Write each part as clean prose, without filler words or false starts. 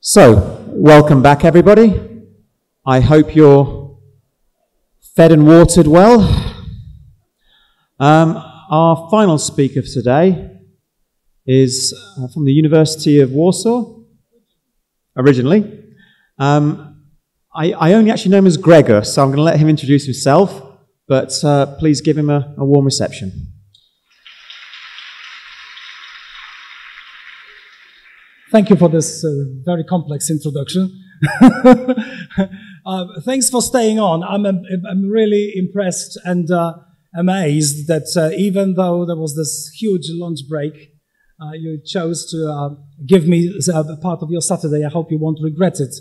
So, welcome back everybody. I hope you're fed and watered well. Our final speaker for today is from the University of Warsaw, originally. I only actually know him as Gregor, so I'm going to let him introduce himself, but please give him a warm reception. Thank you for this very complex introduction. Thanks for staying on. I'm really impressed and amazed that even though there was this huge lunch break, you chose to give me a part of your Saturday. I hope you won't regret it.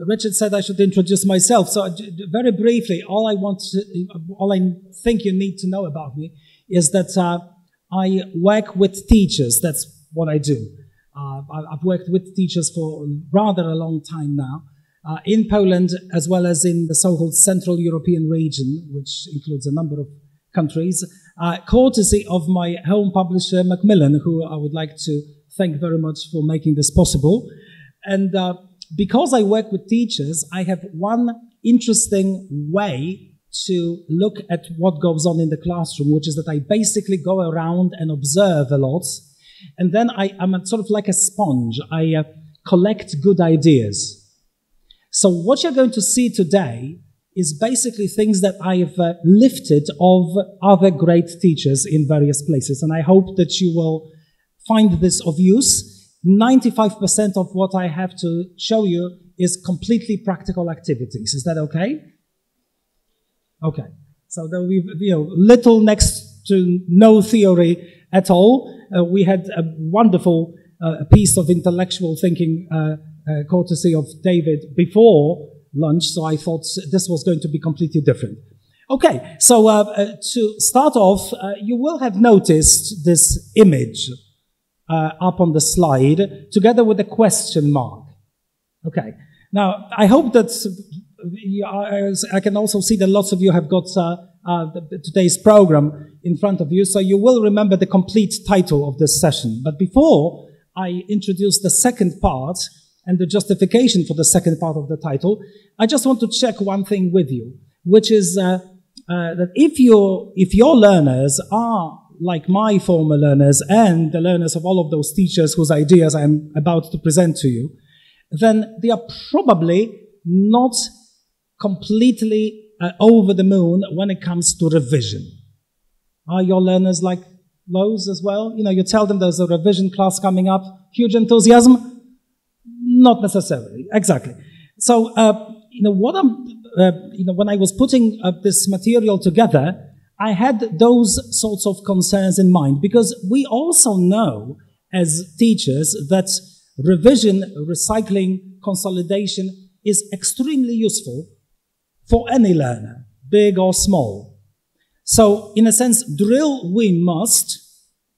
Richard said I should introduce myself. So very briefly, all I think you need to know about me is that I work with teachers. That's what I do. I've worked with teachers for rather a long time now, in Poland as well as in the so-called Central European region, which includes a number of countries, courtesy of my home publisher Macmillan, who I would like to thank very much for making this possible. And because I work with teachers, I have one interesting way to look at what goes on in the classroom, which is that I basically go around and observe a lot. And then I'm sort of like a sponge. I collect good ideas. So what you're going to see today is basically things that I've lifted of other great teachers in various places. And I hope that you will find this of use. 95% of what I have to show you is completely practical activities. Is that okay? Okay. So there will be little next to no theory at all. We had a wonderful piece of intellectual thinking courtesy of David before lunch, so I thought this was going to be completely different. Okay, so to start off, you will have noticed this image up on the slide, together with a question mark. Okay, now I hope that I can also see that lots of you have got today's program in front of you, so you will remember the complete title of this session. But before I introduce the second part and the justification for the second part of the title, I just want to check one thing with you, which is that if your learners are like my former learners and the learners of all of those teachers whose ideas I am about to present to you, then they are probably not completely over the moon when it comes to revision. Are your learners like those as well? You tell them there's a revision class coming up. Huge enthusiasm? Not necessarily. Exactly. So, when I was putting this material together, I had those sorts of concerns in mind, because we also know as teachers that revision, recycling, consolidation is extremely useful for any learner, big or small. So, in a sense, drill we must,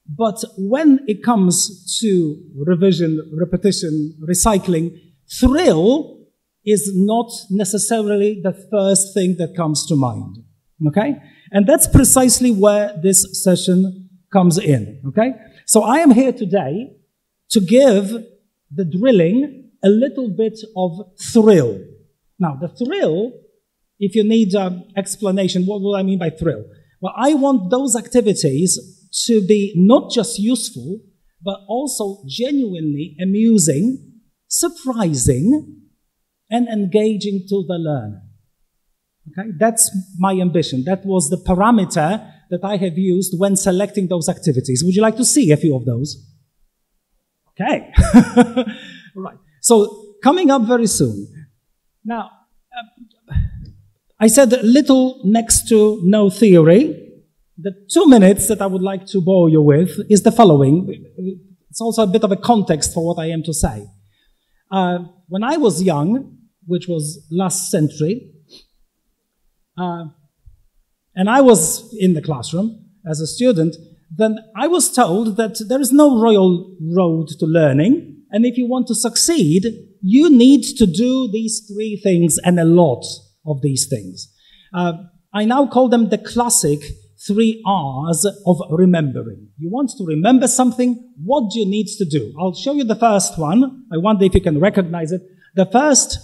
but when it comes to revision, repetition, recycling, thrill is not necessarily the first thing that comes to mind, okay? And that's precisely where this session comes in, okay? So I am here today to give the drilling a little bit of thrill. Now, the thrill, if you need explanation, what do I mean by thrill? Well, I want those activities to be not just useful, but also genuinely amusing, surprising, and engaging to the learner. Okay? That's my ambition. That was the parameter that I have used when selecting those activities. Would you like to see a few of those? Okay. Right. So, coming up very soon. Now, I said little next to no theory. The 2 minutes that I would like to bore you with is the following. It's also a bit of a context for what I am to say. When I was young, which was last century, and I was in the classroom as a student, then I was told that there is no royal road to learning, and if you want to succeed, you need to do these 3 things and a lot of these things. I now call them the classic 3 R's of remembering. You want to remember something, what do you need to do? I'll show you the first one. I wonder if you can recognize it. The first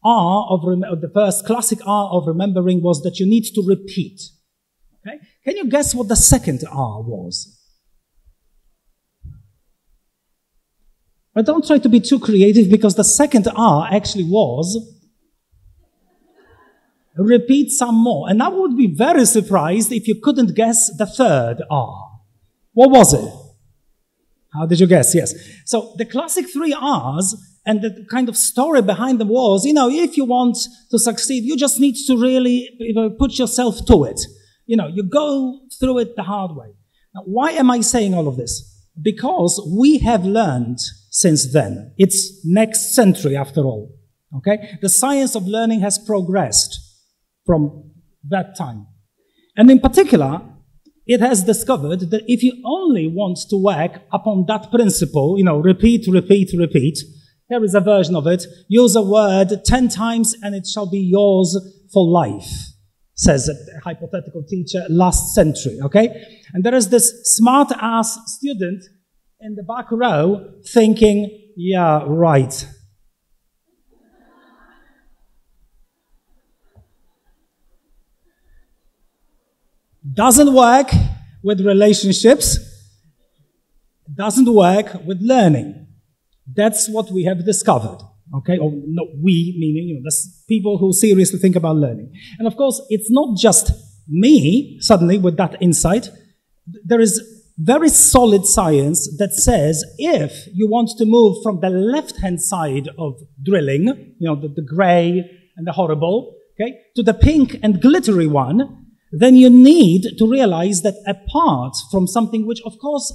the first classic R of remembering was that you need to repeat. Okay? Can you guess what the second R was? But don't try to be too creative, because the second R actually was repeat some more. And I would be very surprised if you couldn't guess the third R. What was it? How did you guess? Yes. So the classic 3 R's and the kind of story behind them was, if you want to succeed, you just need to really put yourself to it. You go through it the hard way. Now, why am I saying all of this? Because we have learned since then. It's next century after all. Okay? The science of learning has progressed from that time. And in particular, it has discovered that if you only want to work upon that principle, repeat, repeat, repeat, here is a version of it. Use a word 10 times and it shall be yours for life, says a hypothetical teacher last century, okay? And there is this smart-ass student in the back row thinking, yeah, right. Doesn't work with relationships, doesn't work with learning. That's what we have discovered, okay? Or not we, meaning, that's people who seriously think about learning. And of course, it's not just me, suddenly, with that insight. There is very solid science that says if you want to move from the left-hand side of drilling, the gray and the horrible, okay, to the pink and glittery one, then you need to realize that apart from something which, of course,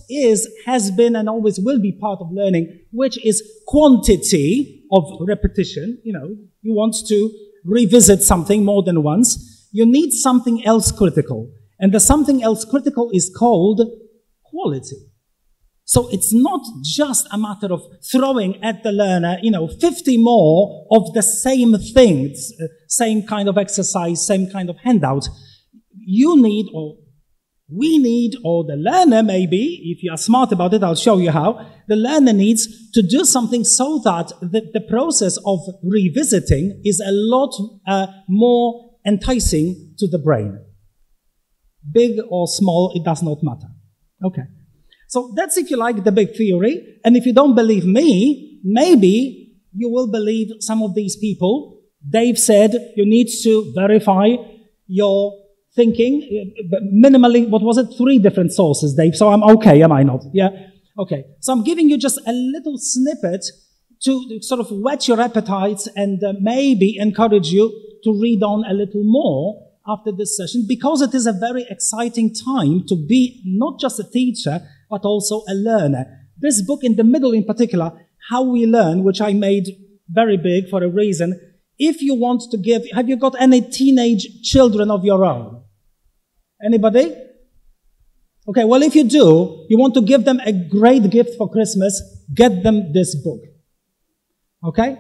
has been and always will be part of learning, which is quantity of repetition, you want to revisit something more than once, you need something else critical. And the something else critical is called quality. So it's not just a matter of throwing at the learner, 50 more of the same things, same kind of exercise, same kind of handout. You need, or we need, or the learner maybe, if you are smart about it, I'll show you how, the learner needs to do something so that the process of revisiting is a lot more enticing to the brain. Big or small, it does not matter. Okay. So that's, if you like, the big theory. And if you don't believe me, maybe you will believe some of these people. They've said you need to verify your thinking, but minimally, what was it? 3 different sources, Dave. So I'm okay, am I not? Yeah? Okay. So I'm giving you just a little snippet to sort of whet your appetites and maybe encourage you to read on a little more after this session, because it is a very exciting time to be not just a teacher, but also a learner. This book in the middle in particular, How We Learn, which I made very big for a reason. If you want to give, have you got any teenage children of your own? Anybody? Okay, well, if you do, you want to give them a great gift for Christmas, get them this book. Okay?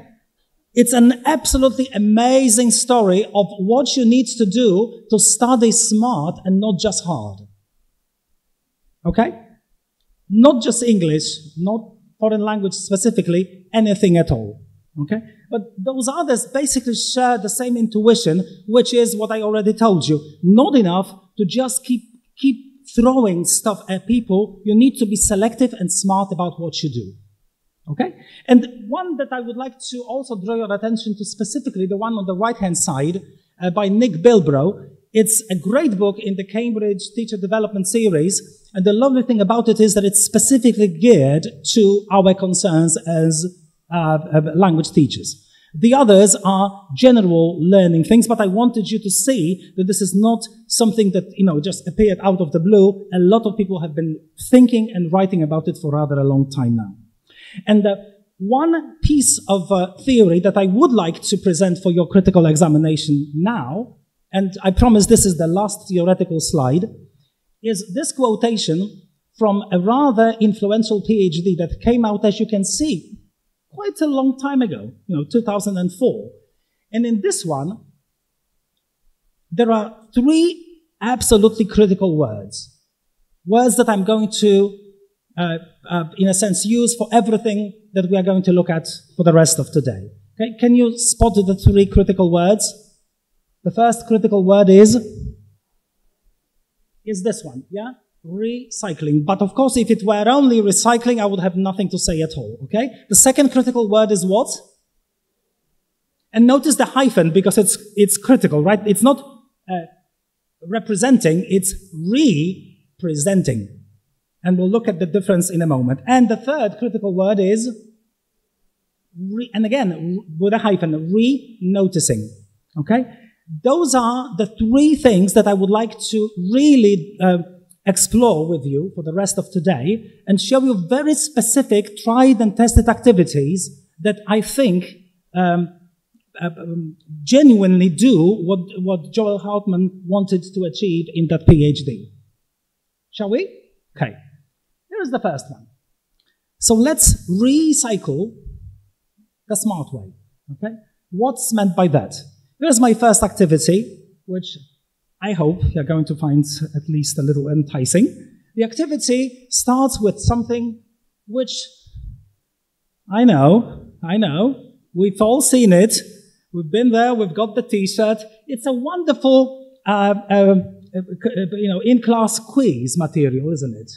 It's an absolutely amazing story of what you need to do to study smart and not just hard. Okay? Not just English, not foreign language specifically, anything at all. Okay? But those others basically share the same intuition, which is what I already told you. Not enough to just keep throwing stuff at people. You need to be selective and smart about what you do. Okay? And one that I would like to also draw your attention to specifically, the one on the right-hand side, by Nick Bilbrough. It's a great book in the Cambridge Teacher Development Series. And the lovely thing about it is that it's specifically geared to our concerns as language teachers. The others are general learning things, but I wanted you to see that this is not something that, just appeared out of the blue. A lot of people have been thinking and writing about it for rather a long time now. And one piece of theory that I would like to present for your critical examination now, and I promise this is the last theoretical slide, is this quotation from a rather influential PhD that came out, as you can see, quite a long time ago, 2004. And in this one, there are 3 absolutely critical words. Words that I'm going to, in a sense, use for everything that we are going to look at for the rest of today. Okay? Can you spot the 3 critical words? The first critical word is this one, yeah? Recycling. But of course, if it were only recycling, I would have nothing to say at all, okay? The second critical word is what? And notice the hyphen, because it's critical, right? It's not representing, it's representing. And we'll look at the difference in a moment. And the third critical word is, and again, with a hyphen, re-noticing, okay? Those are the 3 things that I would like to really explore with you for the rest of today and show you very specific tried and tested activities that I think genuinely do what Joel Hartman wanted to achieve in that PhD. Shall we? Okay. Here's the first one. So let's recycle the smart way. Okay? What's meant by that? Here's my first activity, which I hope you're going to find at least a little enticing. The activity starts with something which I know, we've all seen it. We've been there, we've got the t-shirt. It's a wonderful, in-class quiz material, isn't it?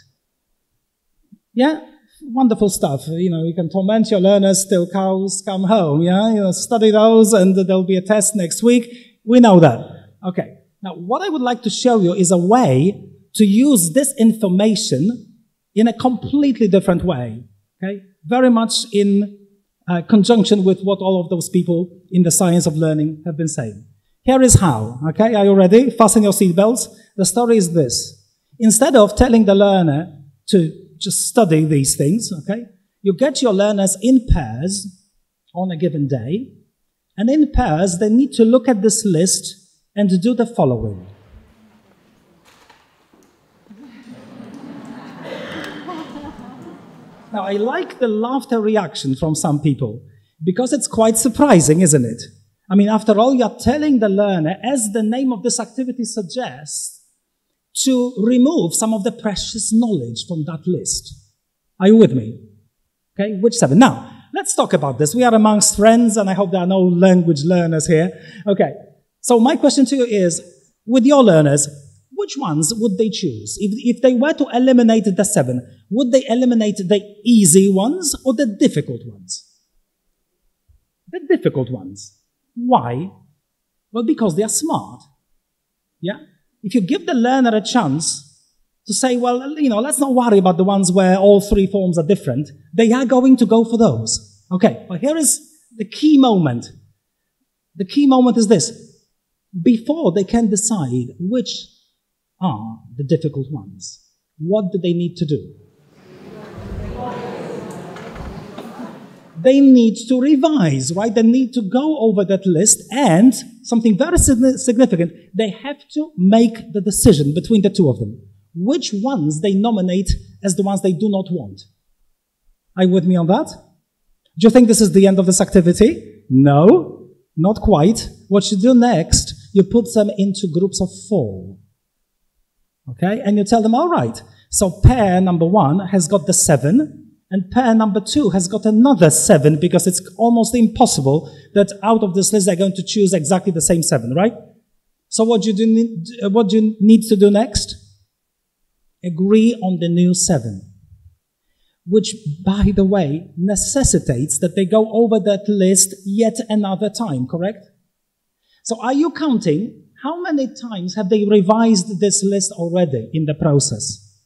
Yeah? Wonderful stuff. You can torment your learners till cows come home, yeah? Study those and there'll be a test next week. We know that. Okay. Now, what I would like to show you is a way to use this information in a completely different way, okay? Very much in conjunction with what all of those people in the science of learning have been saying. Here is how, okay? Are you ready? Fasten your seatbelts. The story is this. Instead of telling the learner to just study these things, okay? You get your learners in pairs on a given day, and in pairs, they need to look at this list and do the following. Now, I like the laughter reaction from some people, because it's quite surprising, isn't it? I mean, after all, you're telling the learner, as the name of this activity suggests, to remove some of the precious knowledge from that list. Are you with me? Okay, which 7? Now, let's talk about this. We are amongst friends, and I hope there are no language learners here. Okay, so my question to you is, with your learners, which ones would they choose? If they were to eliminate the 7, would they eliminate the easy ones or the difficult ones? The difficult ones. Why? Well, because they are smart. Yeah? If you give the learner a chance to say, well, let's not worry about the ones where all 3 forms are different, they are going to go for those. Okay, but here is the key moment. The key moment is this. Before they can decide which are the difficult ones, what do they need to do? They need to revise, right? They need to go over that list, and something very significant, they have to make the decision between the 2 of them. Which ones they nominate as the ones they do not want. Are you with me on that? Do you think this is the end of this activity? No, not quite. What you do next, you put them into groups of 4. Okay? And you tell them, all right, so pair number 1 has got the 7, and pair number 2 has got another 7, because it's almost impossible that out of this list they're going to choose exactly the same 7, right? So what do you need to do next? Agree on the new 7. Which, by the way, necessitates that they go over that list yet another time, correct? So are you counting how many times have they revised this list already in the process?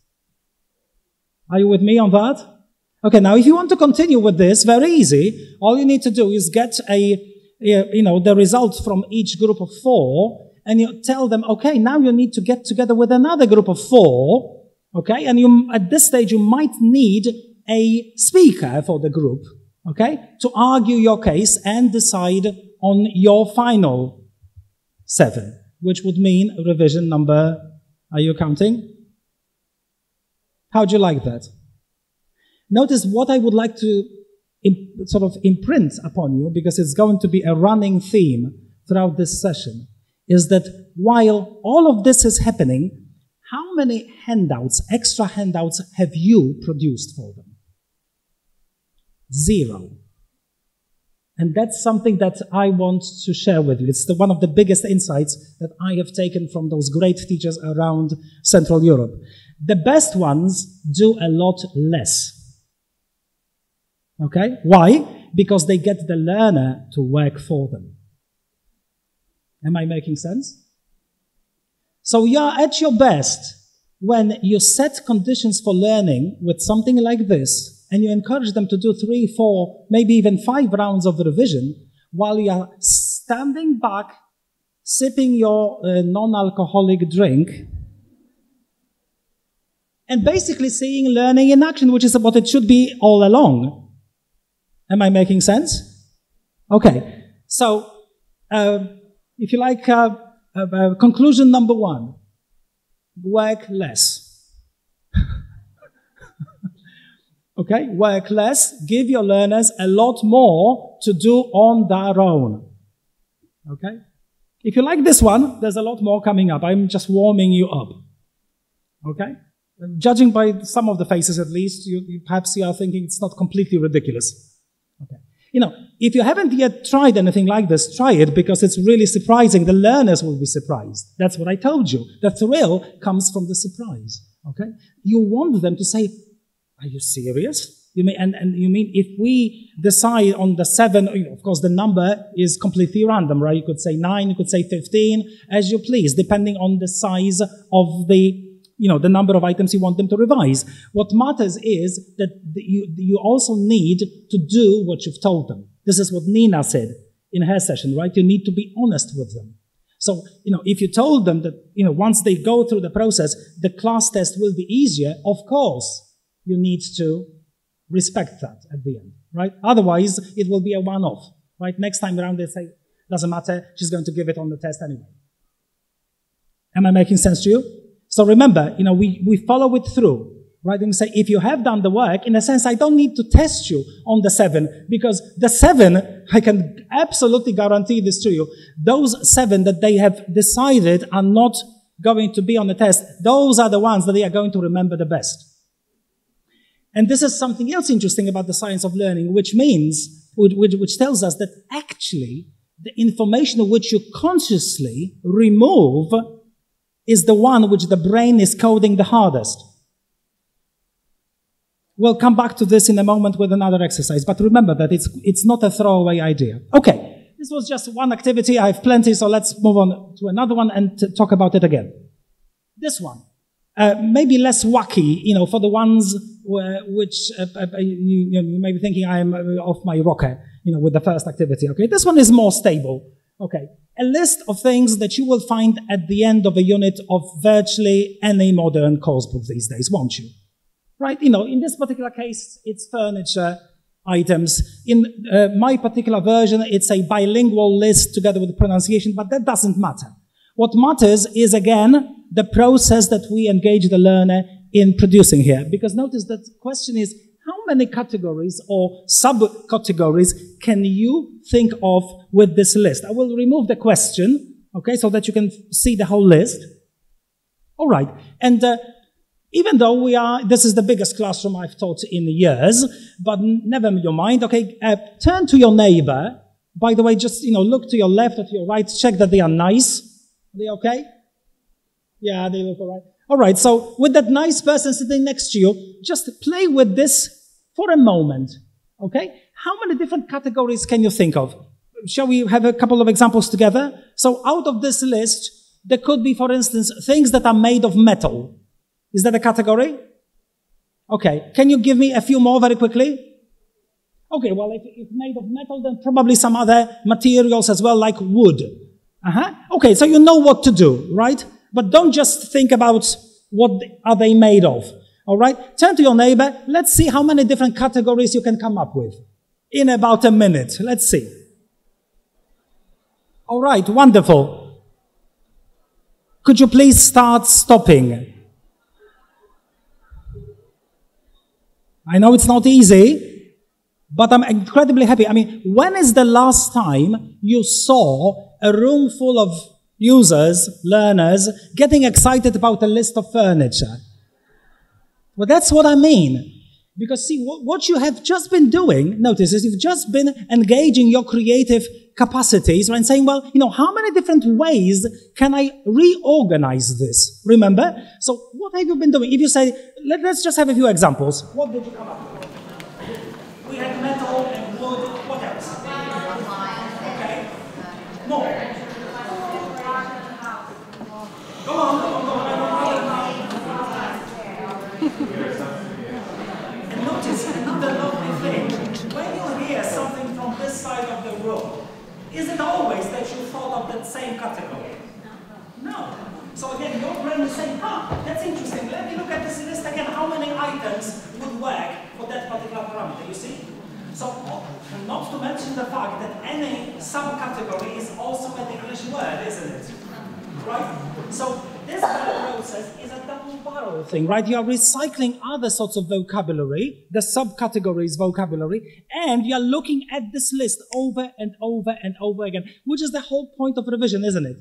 Are you with me on that? Okay, now if you want to continue with this, very easy. All you need to do is get the results from each group of 4, and you tell them, okay, now you need to get together with another group of 4, okay? And at this stage, you might need a speaker for the group, okay? To argue your case and decide on your final 7, which would mean revision number, are you counting? How'd you like that? Notice what I would like to sort of imprint upon you, because it's going to be a running theme throughout this session, is that while all of this is happening, how many handouts, extra handouts, have you produced for them? 0. And that's something that I want to share with you. It's one of the biggest insights that I have taken from those great teachers around Central Europe. The best ones do a lot less. Okay? Why? Because they get the learner to work for them. Am I making sense? So you're at your best when you set conditions for learning with something like this, and you encourage them to do 3, 4, maybe even 5 rounds of revision while you are standing back, sipping your non-alcoholic drink, and basically seeing learning in action, which is what it should be all along. Am I making sense? Okay. So, if you like, conclusion number 1, work less. Okay, work less, give your learners a lot more to do on their own. Okay? If you like this one, there's a lot more coming up. I'm just warming you up. Okay? Judging by some of the faces at least, perhaps you are thinking it's not completely ridiculous. Okay. You know, if you haven't yet tried anything like this, try it because it's really surprising. The learners will be surprised. That's what I told you. The thrill comes from the surprise. Okay? You want them to say, are you serious? You mean, and you mean if we decide on the 7, of course the number is completely random, right? You could say 9, you could say 15, as you please, depending on the size of the number of items you want them to revise. What matters is that you also need to do what you've told them. This is what Nina said in her session, right? You need to be honest with them. So, if you told them that, once they go through the process, the class test will be easier, of course, you need to respect that at the end, right? Otherwise, it will be a one-off, right? Next time around, they say, doesn't matter, she's going to give it on the test anyway. Am I making sense to you? So remember, we follow it through, right? And we say, if you have done the work, in a sense, I don't need to test you on the 7, because the 7, I can absolutely guarantee this to you, those 7 that they have decided are not going to be on the test, those are the ones that they are going to remember the best. And this is something else interesting about the science of learning, which tells us that actually the information which you consciously remove is the one which the brain is coding the hardest. We'll come back to this in a moment with another exercise, but remember that it's not a throwaway idea. Okay, this was just one activity. I have plenty, so let's move on to another one and talk about it again. This one. Maybe less wacky, for the ones which you may be thinking I am off my rocker, with the first activity. Okay, this one is more stable. Okay, a list of things that you will find at the end of a unit of virtually any modern course book these days, won't you? Right? In this particular case, it's furniture items. In my particular version, it's a bilingual list together with the pronunciation, but that doesn't matter. What matters is, again, the process that we engage the learner in producing here. Because notice that the question is, how many categories or subcategories can you think of with this list? I will remove the question, okay, so that you can see the whole list. All right. And even though this is the biggest classroom I've taught in years, but never mind, okay, turn to your neighbor. By the way, just, look to your left or to your right, check that they are nice. Are they okay? Yeah, they look all right. All right, so with that nice person sitting next to you, just play with this for a moment, okay? How many different categories can you think of? Shall we have a couple of examples together? So out of this list, there could be, for instance, things that are made of metal. Is that a category? Okay, can you give me a few more very quickly? Okay, well, if it's made of metal, then probably some other materials as well, like wood. Okay, so you know what to do, right? But don't just think about what are they made of, all right? Turn to your neighbor. Let's see how many different categories you can come up with in about a minute. Let's see. All right, wonderful. Could you please start stopping? I know it's not easy, but I'm incredibly happy. I mean, when is the last time you saw a room full of users, learners, getting excited about a list of furniture. Well, that's what I mean. Because see, what you have just been doing, notice, is you've just been engaging your creative capacities, right, and saying, well, how many different ways can I reorganize this? Remember? So what have you been doing? If you say, let's just have a few examples. What did you come up with? We had metal and wood. What else? Okay. More. Go on. And notice another lovely thing. When you hear something from this side of the room, is it always that you thought of that same category? No. So again, your brain is saying, that's interesting. Let me look at this list again. How many items would work for that particular parameter, you see? So, not to mention the fact that any subcategory is also an English word, isn't it? Right? So, this whole process is a double barrel thing, right? You are recycling other sorts of vocabulary, the subcategories vocabulary, and you are looking at this list over and over and over again, which is the whole point of revision, isn't it?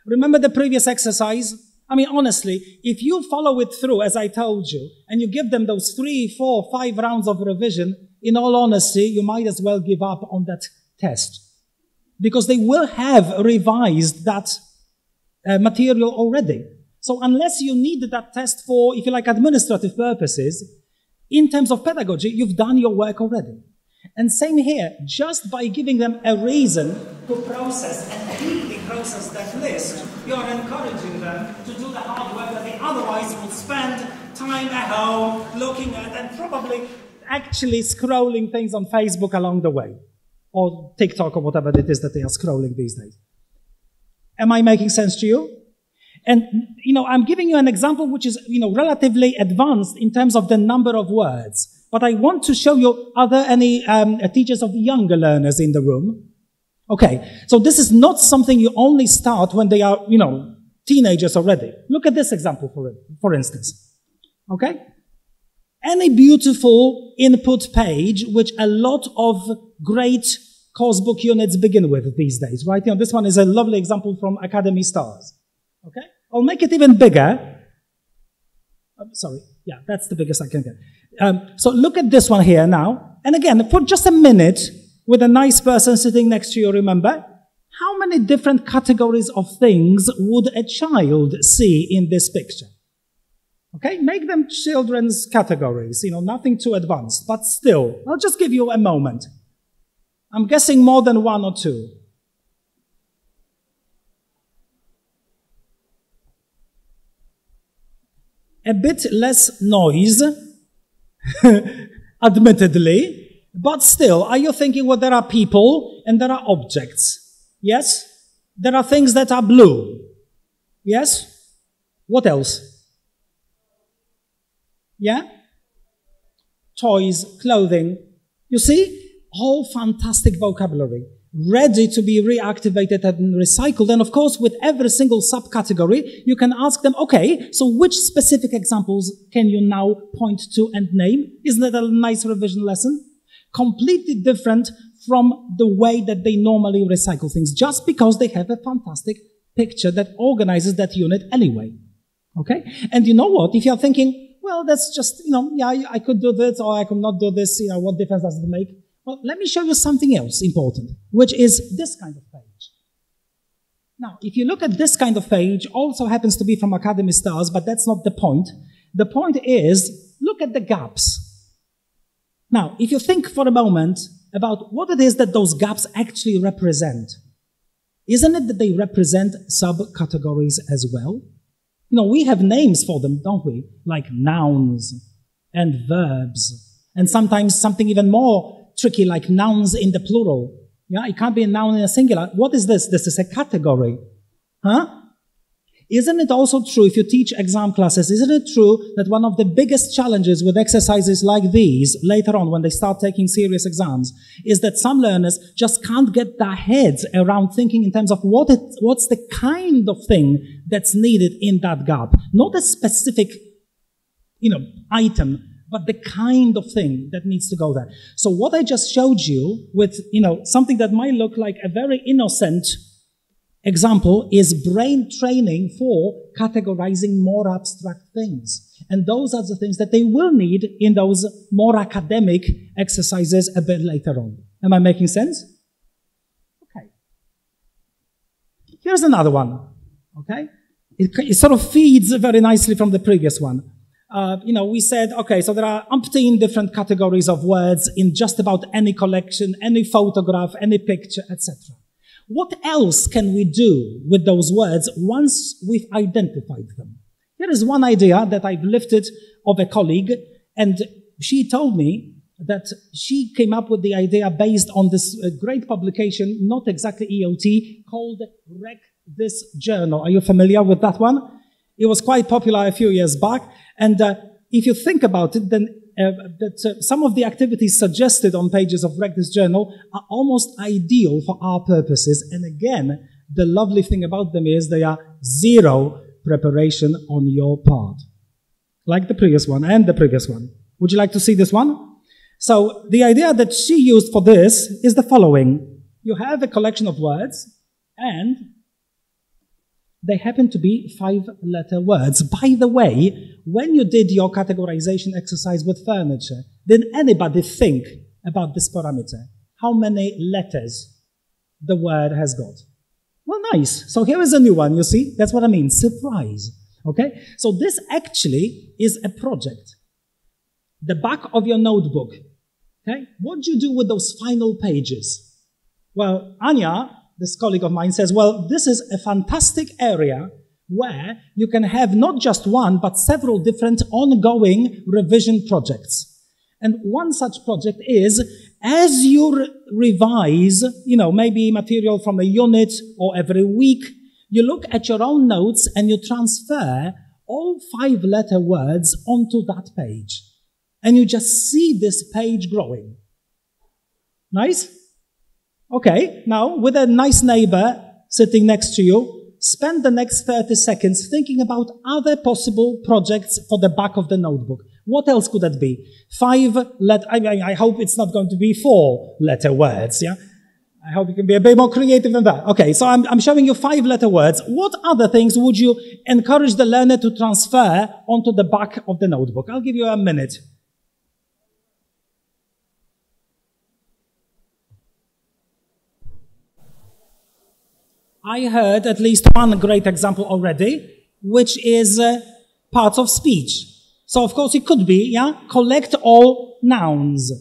Remember the previous exercise? I mean, honestly, if you follow it through, as I told you, and you give them those 3, 4, 5 rounds of revision, in all honesty, you might as well give up on that test. Because they will have revised that material already. So unless you need that test for, if you like, administrative purposes, in terms of pedagogy, you've done your work already. And same here, just by giving them a reason to process and deeply process that list, you're encouraging them to do the hard work that they otherwise would spend time at home looking at and probably actually scrolling things on Facebook along the way, or TikTok or whatever it is that they are scrolling these days. Am I making sense to you? And, I'm giving you an example which is, relatively advanced in terms of the number of words. But I want to show you, are there any teachers of younger learners in the room? Okay, so this is not something you only start when they are, teenagers already. Look at this example, for instance. Okay? Any beautiful input page, which a lot of great course book units begin with these days, right? This one is a lovely example from Academy Stars. Okay? I'll make it even bigger. Sorry. Yeah, that's the biggest I can get. So look at this one here now. And again, for just a minute, with a nice person sitting next to you, remember, how many different categories of things would a child see in this picture? Okay, make them children's categories, nothing too advanced, but still, I'll just give you a moment. I'm guessing more than 1 or 2. A bit less noise, admittedly, but still, are you thinking, well, there are people and there are objects? Yes? There are things that are blue. Yes? What else? Yeah? Toys, clothing. You see? All fantastic vocabulary, ready to be reactivated and recycled. And of course, with every single subcategory, you can ask them, okay, so which specific examples can you now point to and name? Isn't that a nice revision lesson? Completely different from the way that they normally recycle things, just because they have a fantastic picture that organizes that unit anyway. Okay? And you know what? If you're thinking, well, that's just, I could do this or I could not do this, what difference does it make? Well, let me show you something else important, which is this kind of page. Now, if you look at this kind of page, also happens to be from Academy Stars, but that's not the point. The point is, look at the gaps. Now, if you think for a moment about what it is that those gaps actually represent, isn't it that they represent subcategories as well? We have names for them, don't we? Like nouns and verbs, and sometimes something even more tricky, like nouns in the plural. Yeah, it can't be a noun in a singular. What is this? This is a category. Huh? Isn't it also true, if you teach exam classes, isn't it true that one of the biggest challenges with exercises like these, later on when they start taking serious exams, is that some learners just can't get their heads around thinking in terms of what's the kind of thing that's needed in that gap? Not a specific, item, but the kind of thing that needs to go there. So what I just showed you with, something that might look like a very innocent example is brain training for categorizing more abstract things. And those are the things that they will need in those more academic exercises a bit later on. Am I making sense? Okay. Here's another one. Okay? It sort of feeds very nicely from the previous one. We said, okay, so there are umpteen different categories of words in just about any collection, any photograph, any picture, etc. What else can we do with those words once we've identified them? Here is one idea that I've lifted of a colleague, and she told me that she came up with the idea based on this great publication, not exactly EOT, called Wreck This Journal. Are you familiar with that one? It was quite popular a few years back, and if you think about it, then some of the activities suggested on pages of Wreck This Journal are almost ideal for our purposes, and again, the lovely thing about them is they are zero preparation on your part. Like the previous one and the previous one. Would you like to see this one? So the idea that she used for this is the following. You have a collection of words, and they happen to be 5-letter words. By the way, when you did your categorization exercise with furniture, did anybody think about this parameter? How many letters the word has got? Well, nice. So here is a new one, you see? That's what I mean, surprise. Okay? So this actually is a project. The back of your notebook. Okay? What do you do with those final pages? Well, Anya, this colleague of mine, says, well, this is a fantastic area where you can have not just one, but several different ongoing revision projects. And one such project is, as you revise, maybe material from a unit or every week, you look at your own notes and you transfer all 5-letter words onto that page. And you just see this page growing. Nice? Okay, now with a nice neighbor sitting next to you, spend the next 30 seconds thinking about other possible projects for the back of the notebook. What else could that be? 5-letter, I hope it's not going to be 4-letter words, yeah? I hope you can be a bit more creative than that. Okay, so I'm showing you 5-letter words. What other things would you encourage the learner to transfer onto the back of the notebook? I'll give you a minute. I heard at least one great example already, which is parts of speech. So, of course, it could be, collect all nouns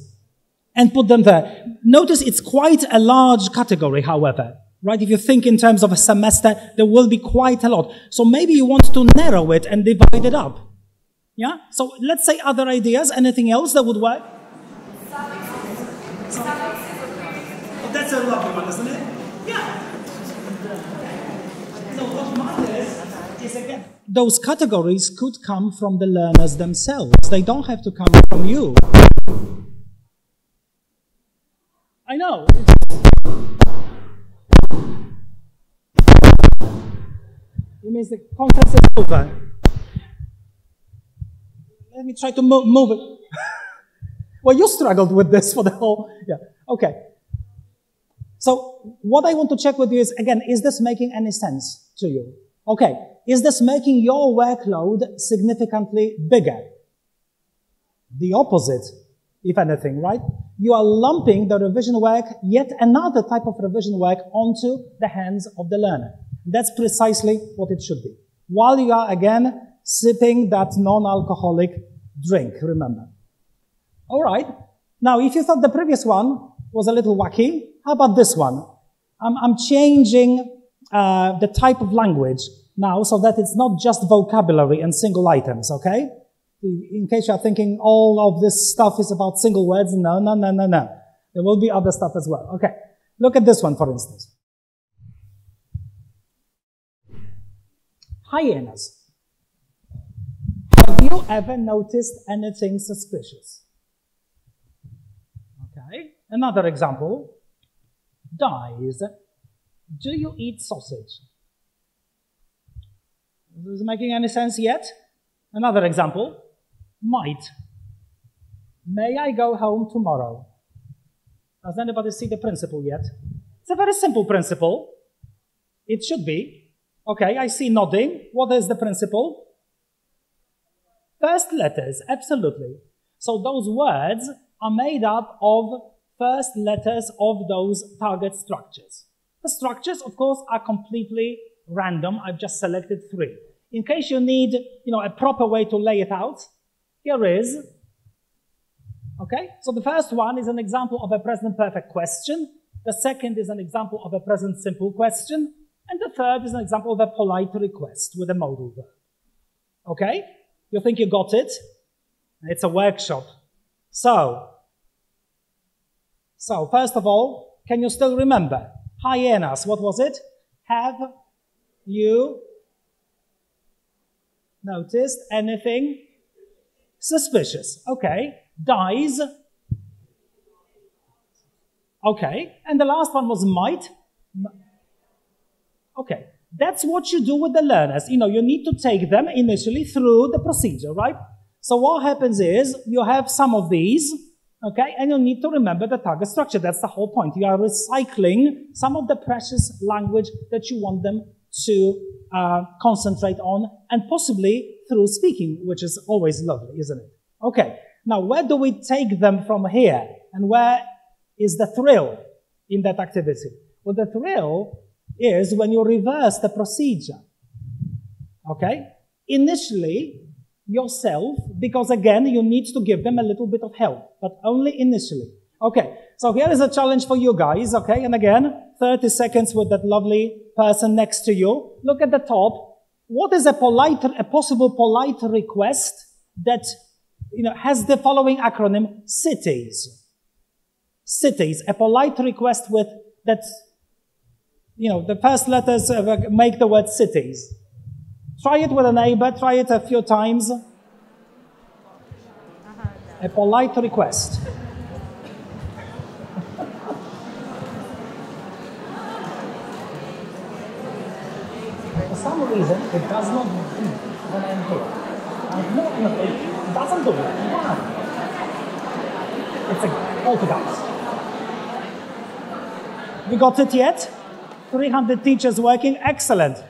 and put them there. Notice it's quite a large category, however, right? If you think in terms of a semester, there will be quite a lot. So maybe you want to narrow it and divide it up. Yeah? So let's say other ideas. Anything else that would work? Oh, that's a lovely one, isn't it? Yeah. So what matters is, again, those categories could come from the learners themselves. They don't have to come from you. I know. It means the conference is over. Let me try to move it. Well, you struggled with this for the whole... Yeah, okay. So what I want to check with you is, again, is this making any sense to you? Okay. Is this making your workload significantly bigger? The opposite, if anything, right? You are lumping the revision work, yet another type of revision work, onto the hands of the learner. That's precisely what it should be. While you are, again, sipping that non-alcoholic drink, remember. All right. Now, if you thought the previous one was a little wacky, how about this one? I'm changing the type of language now so that it's not just vocabulary and single items, okay? In case you're thinking all of this stuff is about single words, no. There will be other stuff as well. Okay, look at this one, for instance. Hyenas. Have you ever noticed anything suspicious? Okay, another example. Dies. Do you eat sausage? Is it making any sense yet? Another example. Might. May I go home tomorrow? Does anybody see the principle yet? It's a very simple principle. It should be. Okay, I see nodding. What is the principle? First letters, absolutely. So those words are made up of first letters of those target structures. The structures, of course, are completely random. I've just selected 3. In case you need, a proper way to lay it out, here is. Okay, so the first one is an example of a present perfect question. The second is an example of a present simple question. And the third is an example of a polite request with a modal verb. Okay? You think you got it? It's a workshop. So first of all, can you still remember? Hyenas, what was it? Have you noticed anything suspicious? Okay. Dies. Okay. And the last one was might. Okay. That's what you do with the learners. You need to take them initially through the procedure, right? So what happens is you have some of these, okay, and you need to remember the target structure. That's the whole point. You are recycling some of the precious language that you want them to concentrate on, and possibly through speaking, which is always lovely, isn't it? Okay. Now, where do we take them from here? And where is the thrill in that activity? Well, the thrill is when you reverse the procedure. Okay? Initially, yourself, because again, you need to give them a little bit of help, but only initially. Okay, so here is a challenge for you guys, okay? And again, 30 seconds with that lovely person next to you. Look at the top. What is a possible polite request that, has the following acronym? Cities. Cities. A polite request with that, the first letters make the word cities. Try it with a neighbor. Try it a few times. A polite request. For some reason, it does not do when I'm here. It doesn't do it. Why? It's a poltergeist. We got it yet? 300 teachers working. Excellent.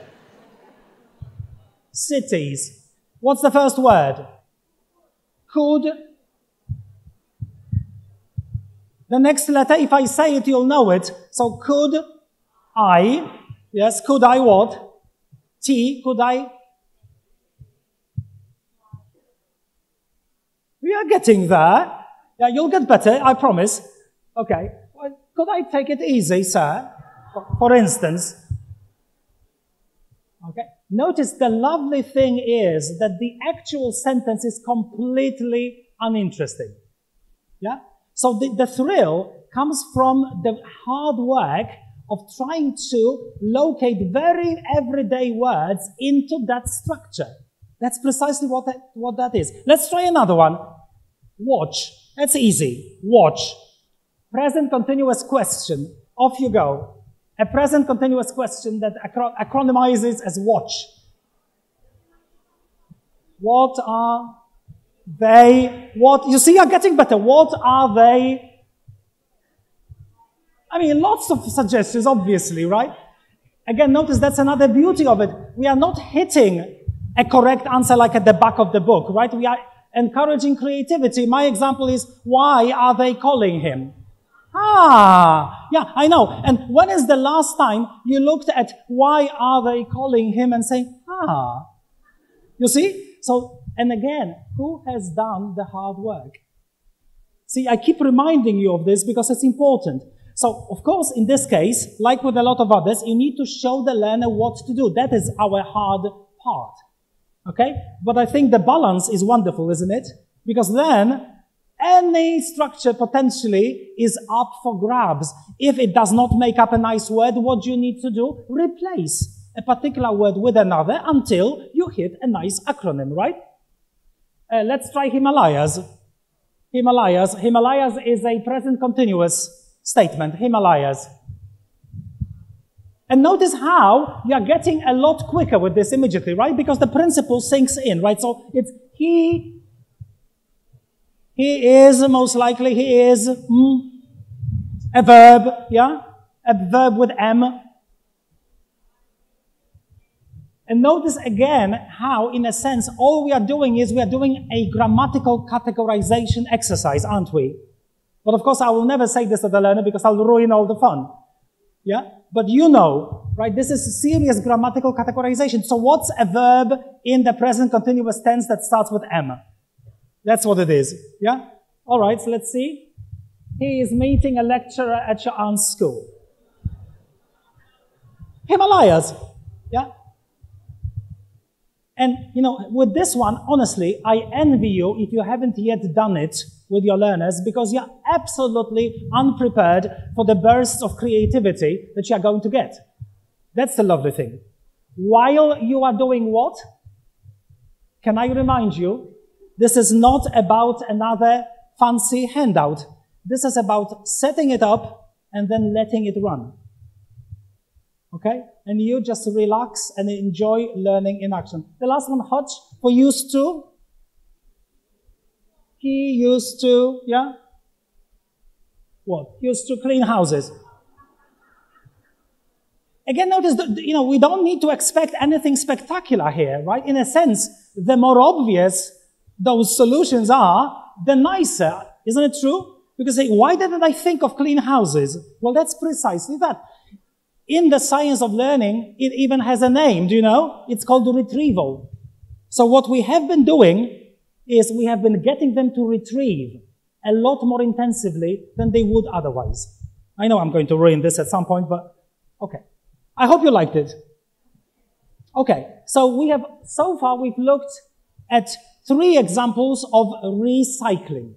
Cities. What's the first word? Could. The next letter, if I say it, you'll know it. So could I, yes, could I what? T, could I? We are getting there. Yeah, you'll get better, I promise. Okay. Well, could I take it easy, sir? For instance. Okay. Notice the lovely thing is that the actual sentence is completely uninteresting. Yeah? So the thrill comes from the hard work of trying to locate very everyday words into that structure. That's precisely what that is. Let's try another one. Watch. That's easy. Watch. Present continuous question. Off you go. A present continuous question that acronymizes as watch. What are they? You see, you're getting better. What are they? I mean, lots of suggestions, obviously, right? Again, notice that's another beauty of it. We are not hitting a correct answer like at the back of the book, right? We are encouraging creativity. My example is, why are they calling him? Yeah, I know. And when is the last time you looked at why are they calling him and saying, You see? So, and again, who has done the hard work? See, I keep reminding you of this because it's important. So, of course, in this case, like with a lot of others, you need to show the learner what to do. That is our hard part. Okay? But I think the balance is wonderful, isn't it? Because then, any structure potentially is up for grabs. If it does not make up a nice word, what do you need to do? Replace a particular word with another until you hit a nice acronym, right? Let's try Himalayas. Himalayas is a present continuous statement. Himalayas. And notice how you are getting a lot quicker with this immediately, right? Because the principle sinks in, right? So it's he is, most likely he is, a verb, yeah? A verb with M. And notice again how, in a sense, all we are doing is we are doing a grammatical categorization exercise, aren't we? But of course, I will never say this to the learner because I'll ruin all the fun. Yeah? But you know, right? This is serious grammatical categorization. So what's a verb in the present continuous tense that starts with M? That's what it is. Yeah? All right, so let's see. He is meeting a lecturer at your aunt's school. Himalayas. Yeah? And, you know, with this one, honestly, I envy you if you haven't yet done it with your learners because you're absolutely unprepared for the bursts of creativity that you are going to get. That's the lovely thing. While you are doing what? Can I remind you, this is not about another fancy handout. This is about setting it up and then letting it run. Okay? And you just relax and enjoy learning in action. The last one, Hodge, for used to. He used to, yeah? What? Used to clean houses. Again, notice that, you know, we don't need to expect anything spectacular here, right? In a sense, the more obvious those solutions are, the nicer. Isn't it true? Because why didn't I think of clean houses? Well, that's precisely that. In the science of learning, it even has a name, do you know? It's called retrieval. So what we have been doing is we have been getting them to retrieve a lot more intensively than they would otherwise. I know I'm going to ruin this at some point, but okay. I hope you liked it. Okay, so so far we've looked at 3 examples of recycling.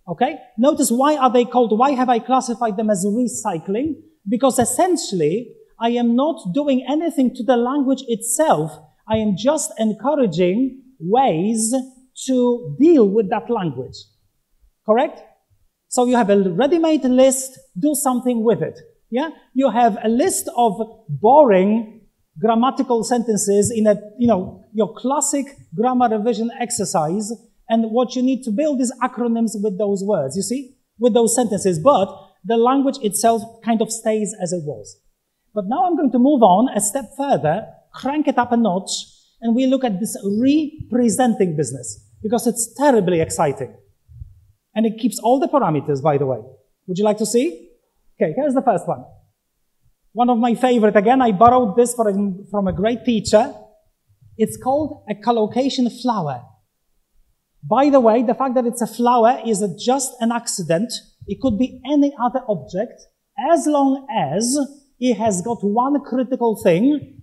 Okay? Notice why have I classified them as recycling? Because essentially, I am not doing anything to the language itself. I am just encouraging ways to deal with that language. Correct? So you have a ready-made list, do something with it. Yeah? You have a list of boring grammatical sentences in your classic grammar revision exercise, and what you need to build is acronyms with those words, you see? With those sentences, but the language itself kind of stays as it was. But now I'm going to move on a step further, crank it up a notch, and we look at this representing business, because it's terribly exciting. And it keeps all the parameters, by the way. Would you like to see? Okay, here's the first one. One of my favorite, again, I borrowed this from a great teacher. It's called a collocation flower. By the way, the fact that it's a flower is just an accident. It could be any other object, as long as it has got one critical thing.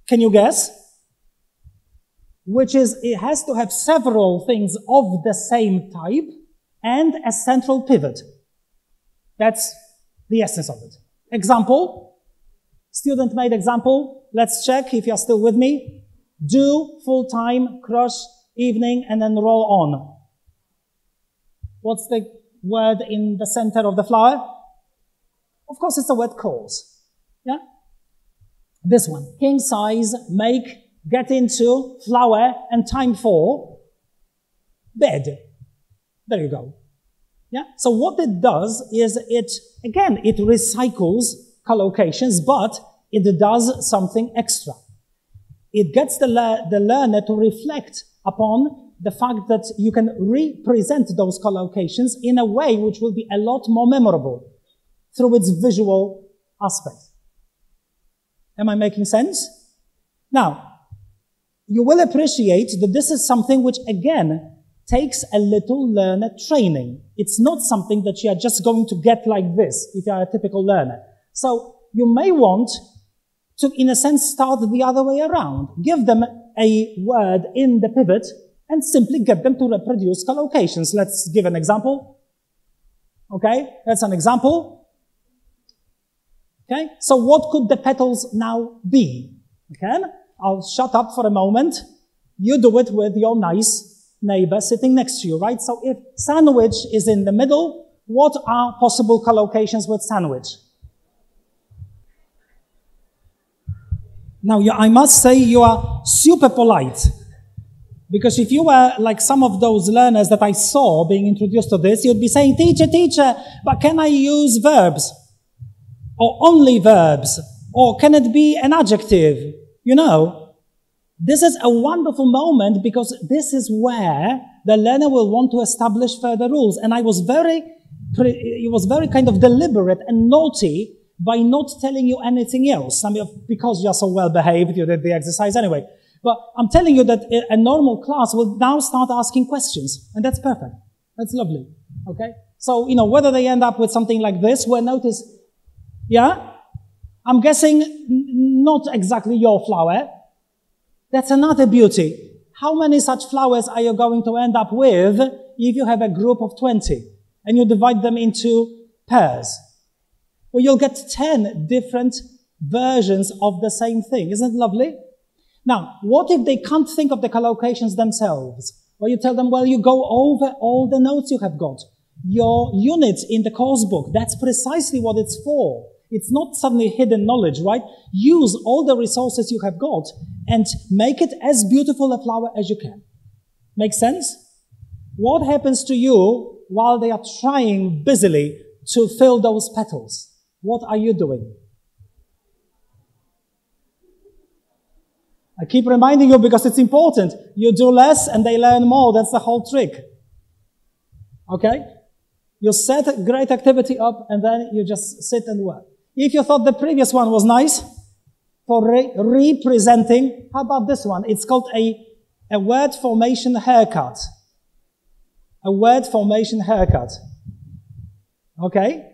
Can you guess? Which is, it has to have several things of the same type and a central pivot. That's the essence of it. Example, student-made example. Let's check if you're still with me. Do, full-time, crush, evening, and then roll on. What's the word in the center of the flower? Of course, it's the word cause. Yeah? This one. King size, make, get into, flower, and time for bed. There you go. Yeah? So what it does is it recycles collocations, but it does something extra. It gets the learner to reflect upon the fact that you can represent those collocations in a way which will be a lot more memorable through its visual aspect. Am I making sense? Now, you will appreciate that this is something which, again, takes a little learner training. It's not something that you are just going to get like this if you are a typical learner. So you may want to, in a sense, start the other way around. Give them a word in the pivot and simply get them to reproduce collocations. Let's give an example. Okay, that's an example. Okay, so what could the petals now be? Okay, I'll shut up for a moment. You do it with your nice neighbor sitting next to you, right? So if sandwich is in the middle, what are possible collocations with sandwich? Now, I must say you are super polite. Because if you were like some of those learners that I saw being introduced to this, you'd be saying, teacher, but can I use verbs? Or only verbs? Or can it be an adjective? You know? This is a wonderful moment because this is where the learner will want to establish further rules. And it was very kind of deliberate and naughty by not telling you anything else. I mean, because you're so well behaved, you did the exercise anyway. But I'm telling you that a normal class will now start asking questions. And that's perfect. That's lovely. Okay? So, whether they end up with something like this, where notice, yeah? I'm guessing not exactly your flower. That's another beauty. How many such flowers are you going to end up with if you have a group of 20 and you divide them into pairs? Well, you'll get 10 different versions of the same thing. Isn't it lovely? Now, what if they can't think of the collocations themselves? Well, you tell them, well, you go over all the notes you have got. Your units in the course book, that's precisely what it's for. It's not suddenly hidden knowledge, right? Use all the resources you have got and make it as beautiful a flower as you can. Make sense? What happens to you while they are trying busily to fill those petals? What are you doing? I keep reminding you because it's important. You do less and they learn more. That's the whole trick. Okay? You set a great activity up and then you just sit and work. If you thought the previous one was nice for representing, how about this one? It's called a word formation haircut. A word formation haircut. Okay?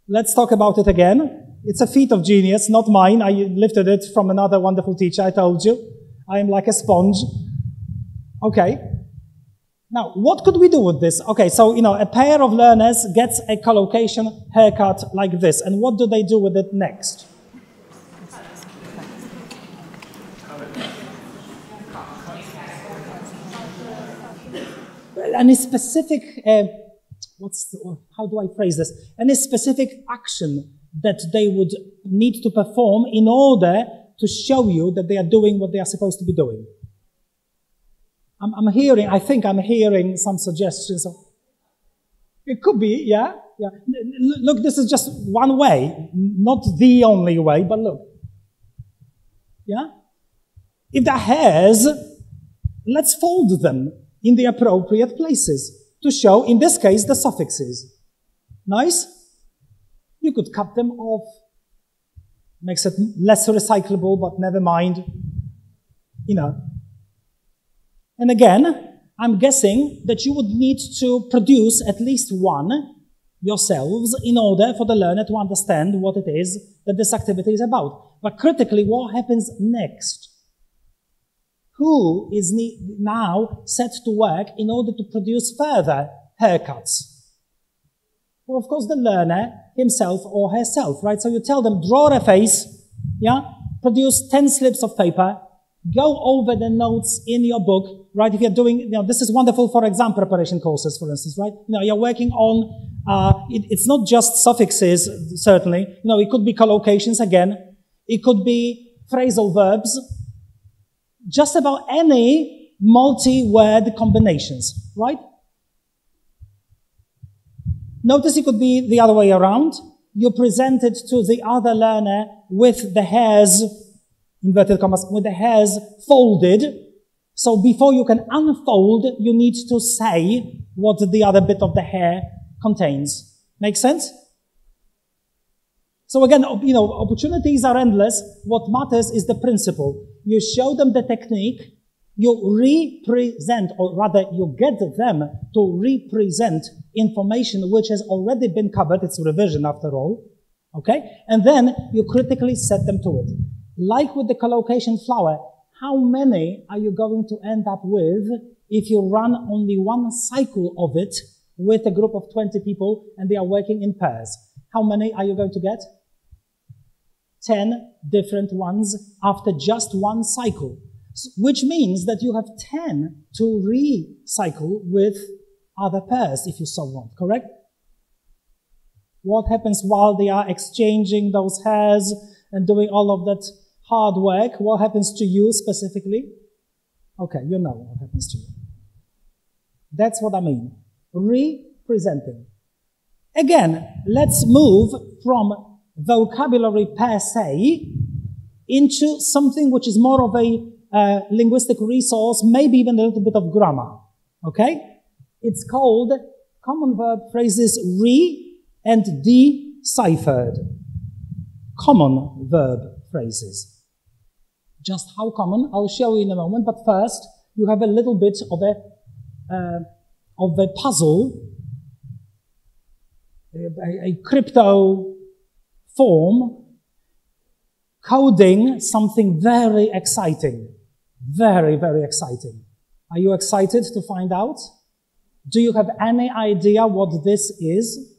Let's talk about it again. It's a feat of genius, not mine. I lifted it from another wonderful teacher, I told you. I am like a sponge. Okay. Now, what could we do with this? Okay, so, a pair of learners gets a collocation haircut like this. And what do they do with it next? Any specific, how do I phrase this? Any specific action that they would need to perform in order to show you that they are doing what they are supposed to be doing? I think I'm hearing some suggestions. It could be, yeah. Look, this is just one way, not the only way, but look. Yeah? If they're hairs, let's fold them in the appropriate places to show, in this case, the suffixes. Nice? You could cut them off. Makes it less recyclable, but never mind. And again, I'm guessing that you would need to produce at least one yourselves in order for the learner to understand what it is that this activity is about. But critically, what happens next? Who is now set to work in order to produce further haircuts? Well, of course, the learner himself or herself, right? So you tell them, draw a face, yeah? Produce 10 slips of paper, go over the notes in your book, right? If you're doing, this is wonderful for exam preparation courses, for instance, right? You're working on, it's not just suffixes, certainly. It could be collocations again. It could be phrasal verbs. Just about any multi-word combinations, right? Notice it could be the other way around. You present it to the other learner with the hairs, inverted commas, with the hairs folded. So before you can unfold, you need to say what the other bit of the hair contains. Make sense? So again, opportunities are endless. What matters is the principle. You show them the technique, you represent, or rather you get them to represent information which has already been covered. It's revision after all. Okay? And then you critically set them to it. Like with the collocation flower, how many are you going to end up with if you run only one cycle of it with a group of 20 people and they are working in pairs? How many are you going to get? 10 different ones after just one cycle, which means that you have 10 to recycle with other pairs if you so want, correct? What happens while they are exchanging those hairs and doing all of that hard work? What happens to you specifically? Okay, you know what happens to you. That's what I mean. Representing. Again, let's move from vocabulary per se into something which is more of linguistic resource, maybe even a little bit of grammar. Okay? It's called common verb phrases re and deciphered. Common verb phrases. Just how common, I'll show you in a moment, but first, you have a little bit of a puzzle, a crypto form, coding something very exciting. Very, very exciting. Are you excited to find out? Do you have any idea what this is?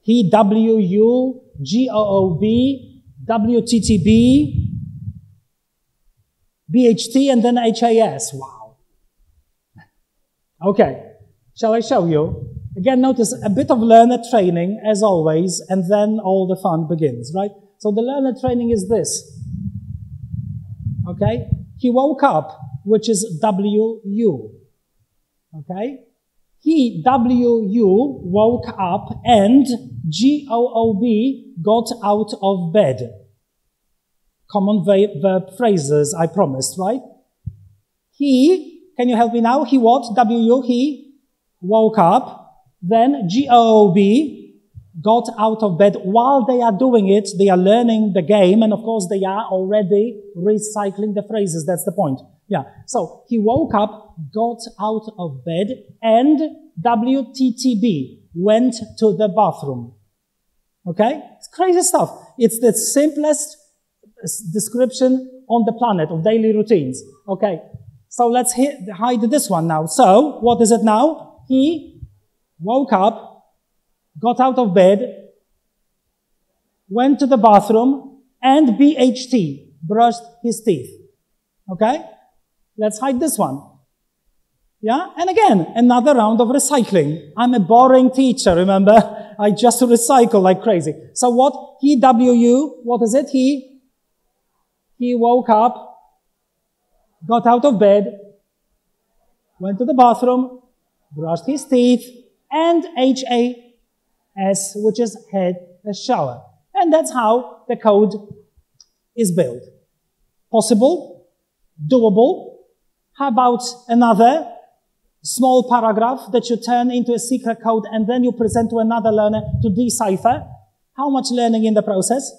HWU, GOOB, WTTB, BHT, and then HAS. Wow. Okay. Shall I show you? Again, notice a bit of learner training, as always, and then all the fun begins, right? So the learner training is this. Okay? He woke up, which is WU. Okay? He, WU, woke up, and GOOB got out of bed. Common verb phrases, I promised, right? He, can you help me now? He what? WU, he woke up. Then GOOB got out of bed. While they are doing it, they are learning the game, and of course they are already recycling the phrases. That's the point. Yeah. So he woke up, got out of bed, and WTTB went to the bathroom. Okay? It's crazy stuff. It's the simplest description on the planet of daily routines. Okay. So let's hide this one now. So what is it now? He woke up, got out of bed, went to the bathroom, and BHT, brushed his teeth. Okay? Let's hide this one. Yeah? And again, another round of recycling. I'm a boring teacher, remember? I just recycle like crazy. So what? He, WU, what is it? He woke up, got out of bed, went to the bathroom, brushed his teeth, and HAS, which is had a shower. And that's how the code is built. Possible? Doable? How about another small paragraph that you turn into a secret code and then you present to another learner to decipher? How much learning in the process?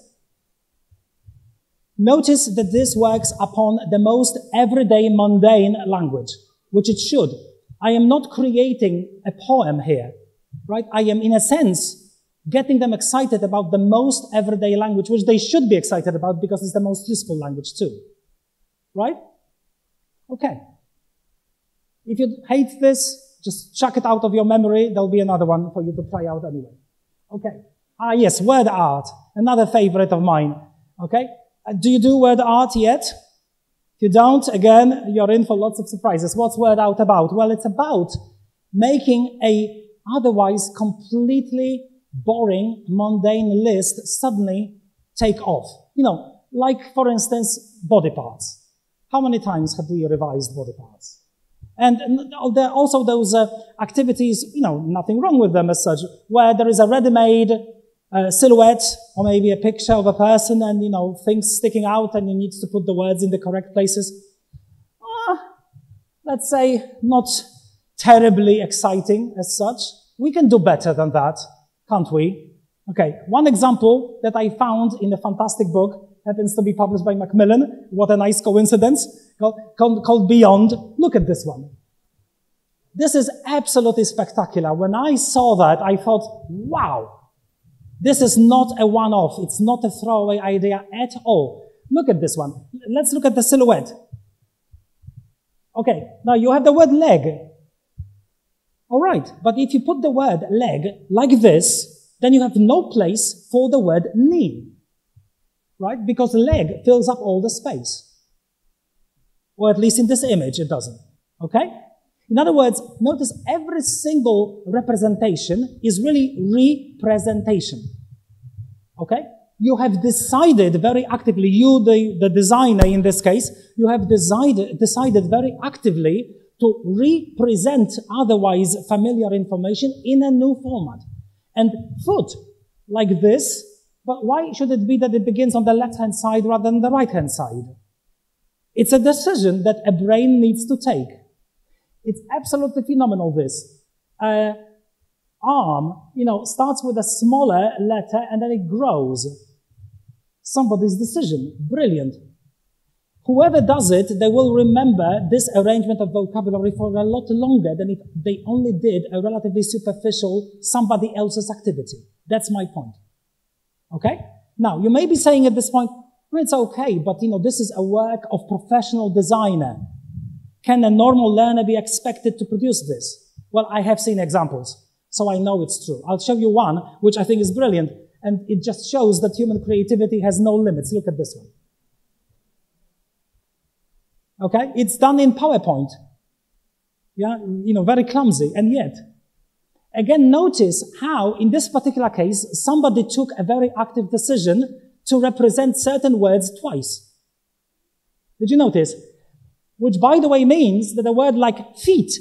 Notice that this works upon the most everyday, mundane language, which it should. I am not creating a poem here, right? I am, in a sense, getting them excited about the most everyday language, which they should be excited about because it's the most useful language too, right? Okay. If you hate this, just chuck it out of your memory. There'll be another one for you to try out anyway. Okay. Ah, yes, word art, another favorite of mine. Okay. Do you do word art yet? If you don't, again, you're in for lots of surprises. What's word art about? Well, it's about making a otherwise completely boring, mundane list suddenly take off. You know, like, for instance, body parts. How many times have we revised body parts? And there are also those activities, you know, nothing wrong with them as such, where there is a ready-made silhouette or maybe a picture of a person and, you know, things sticking out and you need to put the words in the correct places. Let's say not terribly exciting as such. We can do better than that, can't we? Okay, one example that I found in a fantastic book happens to be published by Macmillan. What a nice coincidence. Called Beyond. Look at this one. This is absolutely spectacular. When I saw that, I thought, wow. This is not a one-off. It's not a throwaway idea at all. Look at this one. Let's look at the silhouette. Okay, now you have the word leg. All right, but if you put the word leg like this, then you have no place for the word knee. Right? Because leg fills up all the space. Or at least in this image, it doesn't. Okay? In other words, notice every single representation is really representation. Okay? You have decided very actively, you, the designer in this case, you have decided very actively to represent otherwise familiar information in a new format. And foot, like this, but why should it be that it begins on the left-hand side rather than the right-hand side? It's a decision that a brain needs to take. It's absolutely phenomenal, this. Arm, starts with a smaller letter and then it grows. Somebody's decision. Brilliant. Whoever does it, they will remember this arrangement of vocabulary for a lot longer than if they only did a relatively superficial somebody else's activity. That's my point. Okay? Now, you may be saying at this point, well, it's okay, but this is a work of professional designer. Can a normal learner be expected to produce this? Well, I have seen examples, so I know it's true. I'll show you one, which I think is brilliant, and it just shows that human creativity has no limits. Look at this one. Okay? It's done in PowerPoint. Yeah? Very clumsy, and yet. Again, notice how, in this particular case, somebody took a very active decision to represent certain words twice. Did you notice? Which, by the way, means that a word like feet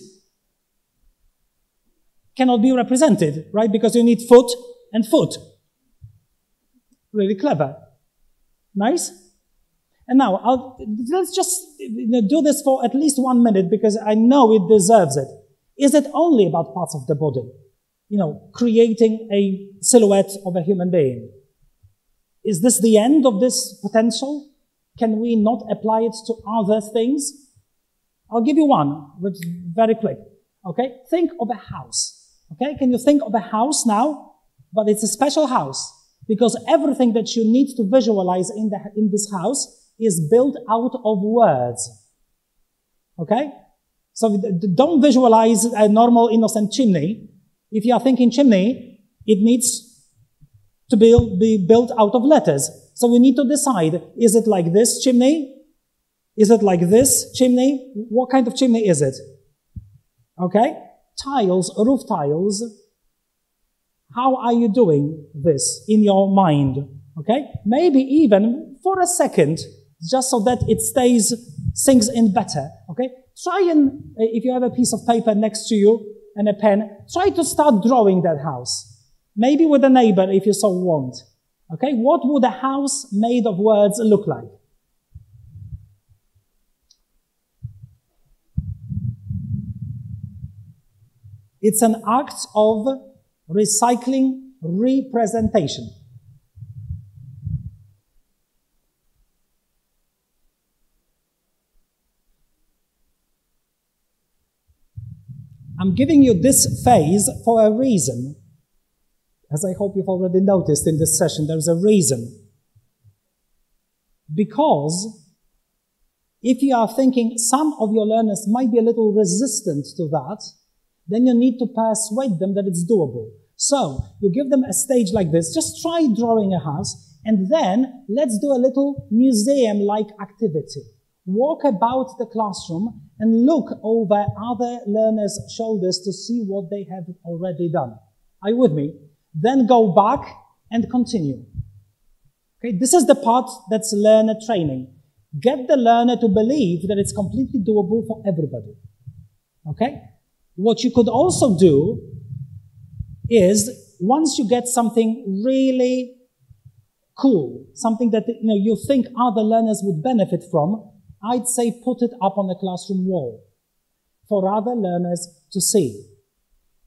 cannot be represented, right? Because you need foot and foot. Really clever. Nice? And now, let's just do this for at least 1 minute because I know it deserves it. Is it only about parts of the body? Creating a silhouette of a human being. Is this the end of this potential? Can we not apply it to other things? I'll give you one, which is very quick. Okay? Think of a house. Okay? Can you think of a house now? But it's a special house because everything that you need to visualize in this house is built out of words. Okay? So don't visualize a normal, innocent chimney. If you are thinking chimney, it needs to be built out of letters. So we need to decide, is it like this chimney? Is it like this chimney? What kind of chimney is it? Okay? Tiles, roof tiles. How are you doing this in your mind? Okay? Maybe even for a second, just so that it sinks in better. Okay? Try and, if you have a piece of paper next to you and a pen, try to start drawing that house. Maybe with a neighbor if you so want. Okay? What would a house made of words look like? It's an act of recycling representation. I'm giving you this phase for a reason. As I hope you've already noticed in this session, there's a reason. Because if you are thinking some of your learners might be a little resistant to that, then you need to persuade them that it's doable. So you give them a stage like this, just try drawing a house, and then let's do a little museum-like activity. Walk about the classroom and look over other learners' shoulders to see what they have already done. Are you with me? Then go back and continue. Okay, this is the part that's learner training. Get the learner to believe that it's completely doable for everybody. Okay? What you could also do is, once you get something really cool, something that you think other learners would benefit from, I'd say put it up on the classroom wall for other learners to see.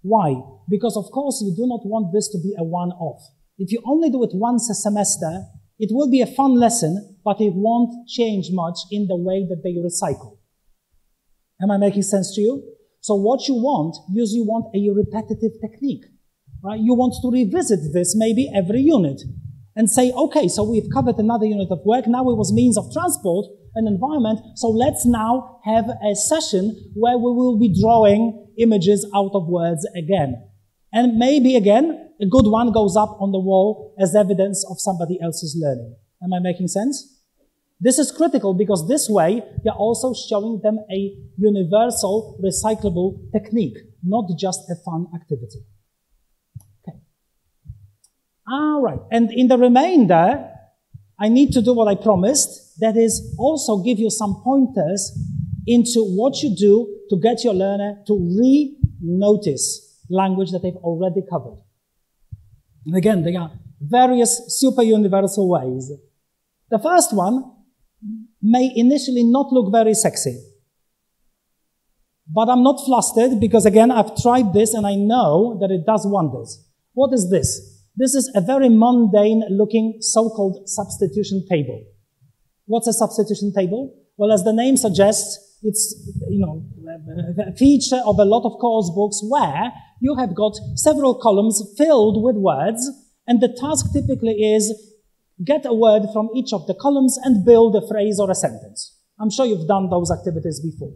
Why? Because, of course, you do not want this to be a one-off. If you only do it once a semester, it will be a fun lesson, but it won't change much in the way that they recycle. Am I making sense to you? So what you usually want a repetitive technique, right? You want to revisit this maybe every unit and say, okay, so we've covered another unit of work. Now it was means of transport and environment. So let's now have a session where we will be drawing images out of words again. And maybe again, a good one goes up on the wall as evidence of somebody else's learning. Am I making sense? This is critical because this way you're also showing them a universal recyclable technique, not just a fun activity. Okay. All right. And in the remainder, I need to do what I promised. That is also give you some pointers into what you do to get your learner to re-notice language that they've already covered. And again, there are various super universal ways. The first one may initially not look very sexy. But I'm not flustered because, again, I've tried this and I know that it does wonders. What is this? This is a very mundane-looking so-called substitution table. What's a substitution table? Well, as the name suggests, it's, a feature of a lot of course books where you have got several columns filled with words, and the task typically is get a word from each of the columns and build a phrase or a sentence. I'm sure you've done those activities before.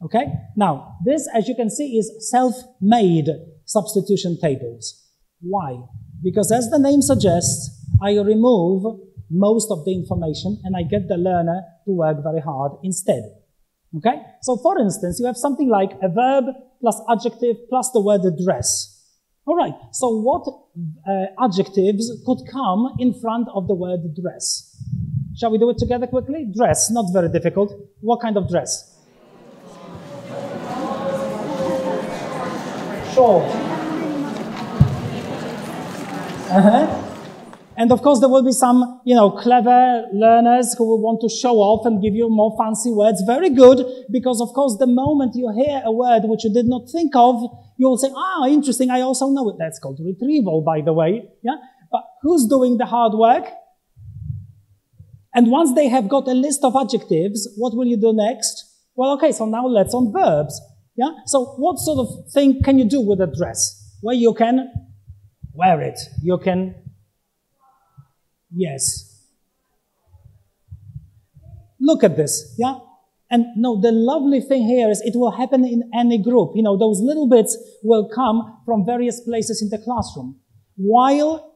Okay? Now, this, as you can see, is self-made substitution tables. Why? Because as the name suggests, I remove most of the information and I get the learner to work very hard instead. Okay? So, for instance, you have something like a verb plus adjective plus the word dress. All right, so what adjectives could come in front of the word dress? Shall we do it together quickly? Dress, not very difficult. What kind of dress? Short. And of course, there will be some, clever learners who will want to show off and give you more fancy words. Very good, because of course, the moment you hear a word which you did not think of, you will say, interesting, I also know it. That's called retrieval, by the way. Yeah? But who's doing the hard work? And once they have got a list of adjectives, what will you do next? Well, okay, so now let's on verbs. Yeah? So what sort of thing can you do with a dress? Well, you can wear it. You can... Yes. Look at this, yeah? And no, the lovely thing here is it will happen in any group. Those little bits will come from various places in the classroom. While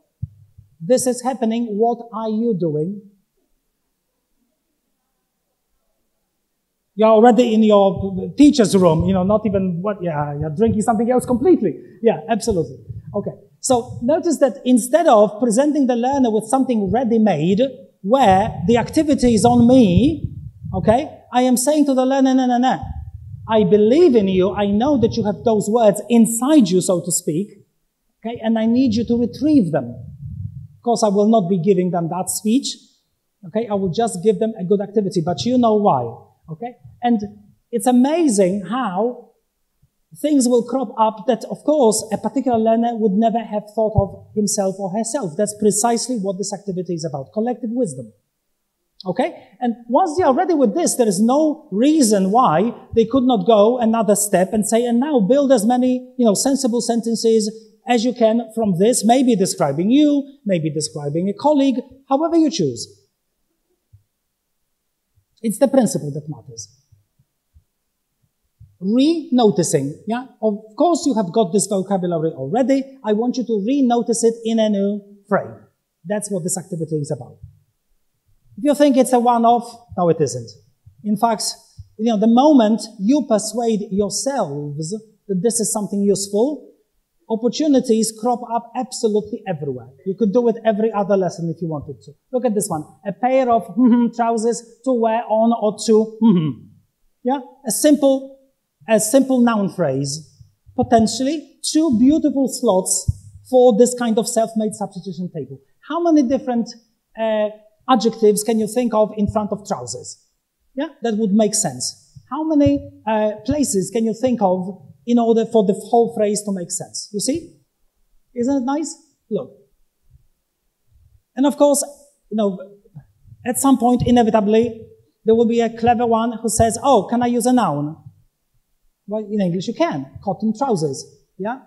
this is happening, what are you doing? You're already in your teacher's room, not even you're drinking something else completely. Yeah, absolutely. Okay. So notice that instead of presenting the learner with something ready-made, where the activity is on me, okay, I am saying to the learner, no, I believe in you, I know that you have those words inside you, so to speak, okay, and I need you to retrieve them. Of course, I will not be giving them that speech, okay, I will just give them a good activity, but you know why, okay? And it's amazing how things will crop up that, of course, a particular learner would never have thought of himself or herself. That's precisely what this activity is about, collective wisdom. Okay? And once they are ready with this, there is no reason why they could not go another step and say, and now build as many, sensible sentences as you can from this, maybe describing you, maybe describing a colleague, however you choose. It's the principle that matters. Re-noticing, yeah? Of course you have got this vocabulary already. I want you to re-notice it in a new frame. That's what this activity is about. If you think it's a one-off, no, it isn't. In fact, the moment you persuade yourselves that this is something useful, opportunities crop up absolutely everywhere. You could do it every other lesson if you wanted to. Look at this one. A pair of trousers to wear on or to. Yeah? A simple noun phrase. Potentially 2 beautiful slots for this kind of self-made substitution table. How many different adjectives can you think of in front of trousers? Yeah, that would make sense. How many places can you think of in order for the whole phrase to make sense? You see? Isn't it nice? Look. And of course, at some point, inevitably, there will be a clever one who says, can I use a noun? Well, in English you can. Cotton trousers. Yeah?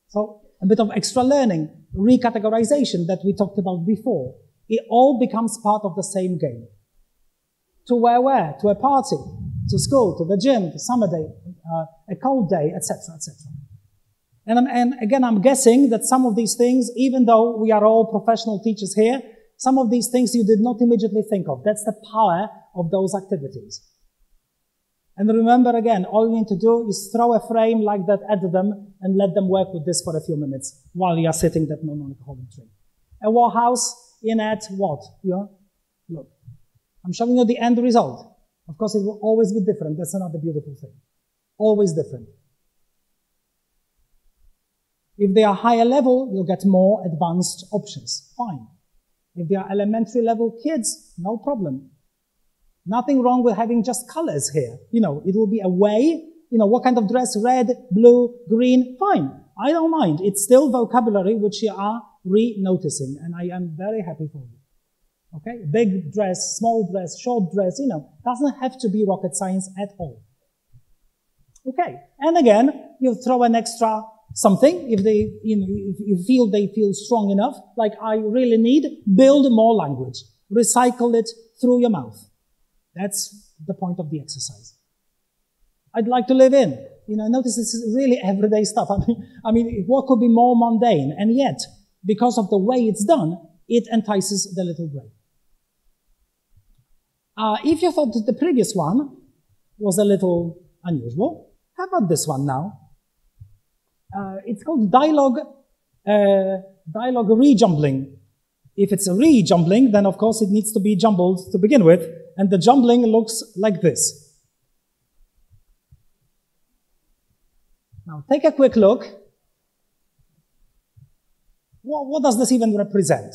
So, a bit of extra learning, recategorization that we talked about before. It all becomes part of the same game. To wear where? To a party, to school, to the gym, to summer day, a cold day, etc., etc. And again, I'm guessing that some of these things, even though we are all professional teachers here, some of these things you did not immediately think of. That's the power of those activities. And remember again, all you need to do is throw a frame like that at them and let them work with this for a few minutes while you are sitting that non-alcoholic drink. A warhouse in at what? Look, I'm showing you the end result. Of course, it will always be different. That's another beautiful thing. Always different. If they are higher level, you'll get more advanced options. Fine. If they are elementary level kids, no problem. Nothing wrong with having just colors here. It will be a way, what kind of dress, red, blue, green, fine. I don't mind. It's still vocabulary which you are re-noticing, and I am very happy for you. Okay? Big dress, small dress, short dress, doesn't have to be rocket science at all. Okay. And again, you throw an extra something if they, if you feel they feel strong enough, like I really need, build more language. Recycle it through your mouth. That's the point of the exercise. I'd like to live in. Notice this is really everyday stuff. I mean, what could be more mundane? And yet, because of the way it's done, it entices the little brain. If you thought that the previous one was a little unusual, how about this one now? It's called dialogue rejumbling. If it's a rejumbling, then of course it needs to be jumbled to begin with, and the jumbling looks like this. Now take a quick look. What does this even represent?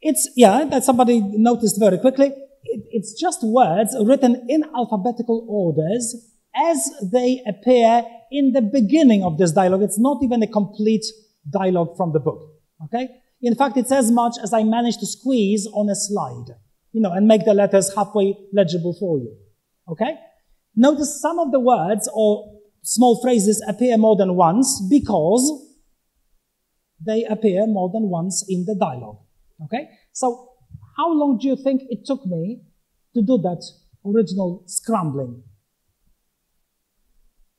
That somebody noticed very quickly. It's just words written in alphabetical orders as they appear in the beginning of this dialogue. It's not even a complete dialogue from the book, okay? In fact, it's as much as I managed to squeeze on a slide, and make the letters halfway legible for you, okay? Notice some of the words or small phrases appear more than once because they appear more than once in the dialogue, okay? So how long do you think it took me to do that original scrambling?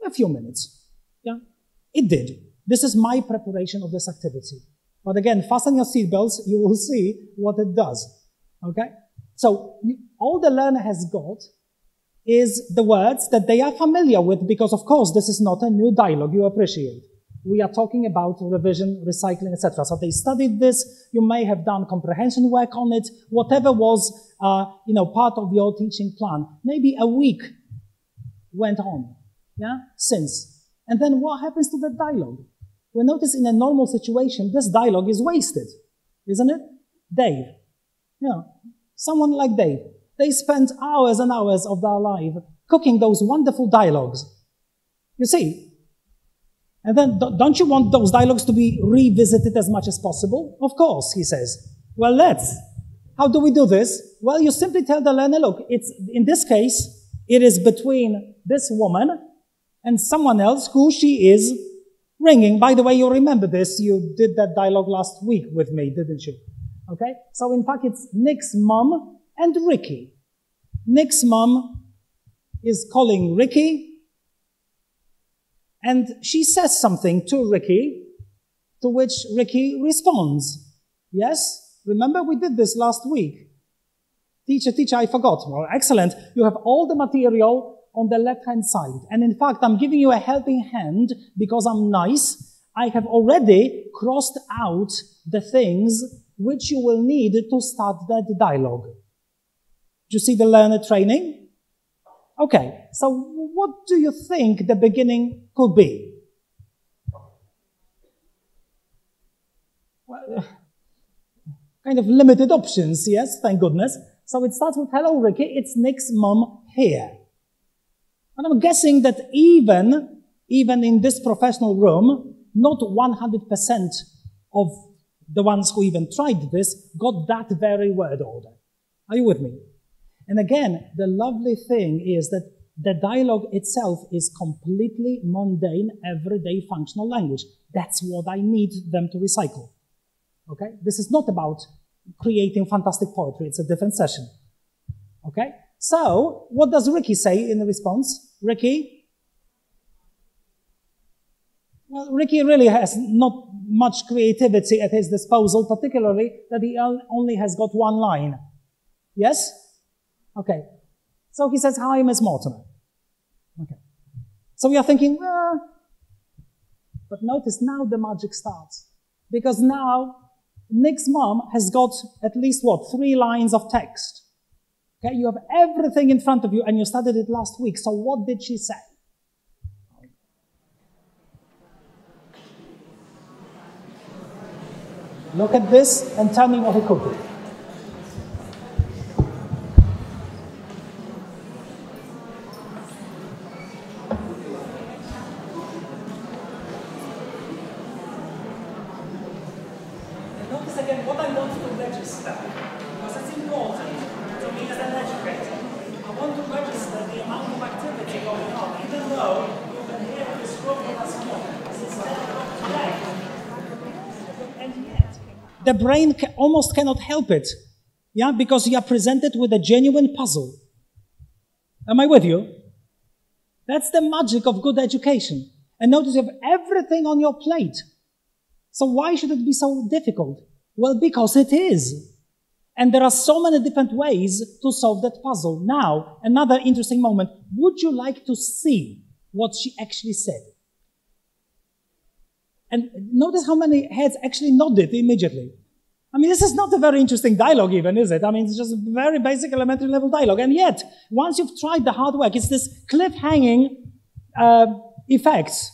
A few minutes. Yeah, it did. This is my preparation of this activity. But again, fasten your seatbelts, you will see what it does. Okay? So all the learner has got is the words that they are familiar with, because of course this is not a new dialogue, you appreciate. We are talking about revision, recycling, etc. So they studied this. You may have done comprehension work on it. Whatever was, part of your teaching plan. Maybe a week went on, since. And then what happens to the dialogue? We notice in a normal situation, this dialogue is wasted, isn't it? Dave, someone like Dave. They spent hours and hours of their life cooking those wonderful dialogues. You see? And then, don't you want those dialogues to be revisited as much as possible? Of course, he says. Well, let's. How do we do this? Well, you simply tell the learner, look, in this case, it is between this woman and someone else who she is ringing. By the way, you remember this. You did that dialogue last week with me, didn't you? Okay? So, in fact, it's Nick's mum and Ricky. Nick's mum is calling Ricky, and she says something to Ricky, to which Ricky responds. Yes? Remember, we did this last week. Teacher, I forgot. Well, excellent. You have all the material on the left-hand side. And in fact, I'm giving you a helping hand because I'm nice. I have already crossed out the things which you will need to start that dialogue. Do you see the learner training? Okay, so what do you think the beginning could be? Well, kind of limited options, yes, thank goodness. So it starts with, hello, Ricky, it's Nick's mum here. And I'm guessing that even in this professional room, not 100% of the ones who even tried this got that very word order. Are you with me? And again, the lovely thing is that the dialogue itself is completely mundane, everyday functional language. That's what I need them to recycle. Okay? This is not about creating fantastic poetry. It's a different session. Okay? So, what does Ricky say in response? Ricky? Well, Ricky really has not much creativity at his disposal, particularly that he only has got one line. Yes? Okay. So he says, hi, Miss Mortimer. Okay. So we are thinking, but notice now the magic starts. Because now Nick's mom has got at least, 3 lines of text. Okay, you have everything in front of you and you studied it last week. So what did she say? Look at this and tell me what it could be. And notice again what I want to register, because it's important to me as an educator. I want to register the amount of activity going on, even though you can hear this problem as well. And yet, the brain almost cannot help it, yeah, because you are presented with a genuine puzzle. Am I with you? That's the magic of good education. And notice you have everything on your plate. So why should it be so difficult? Well, because it is. And there are so many different ways to solve that puzzle. Now, another interesting moment. Would you like to see what she actually said? And notice how many heads actually nodded immediately. I mean, this is not a very interesting dialogue even, is it? I mean, it's just a very basic elementary level dialogue. And yet, once you've tried the hard work, it's this cliffhanging effects.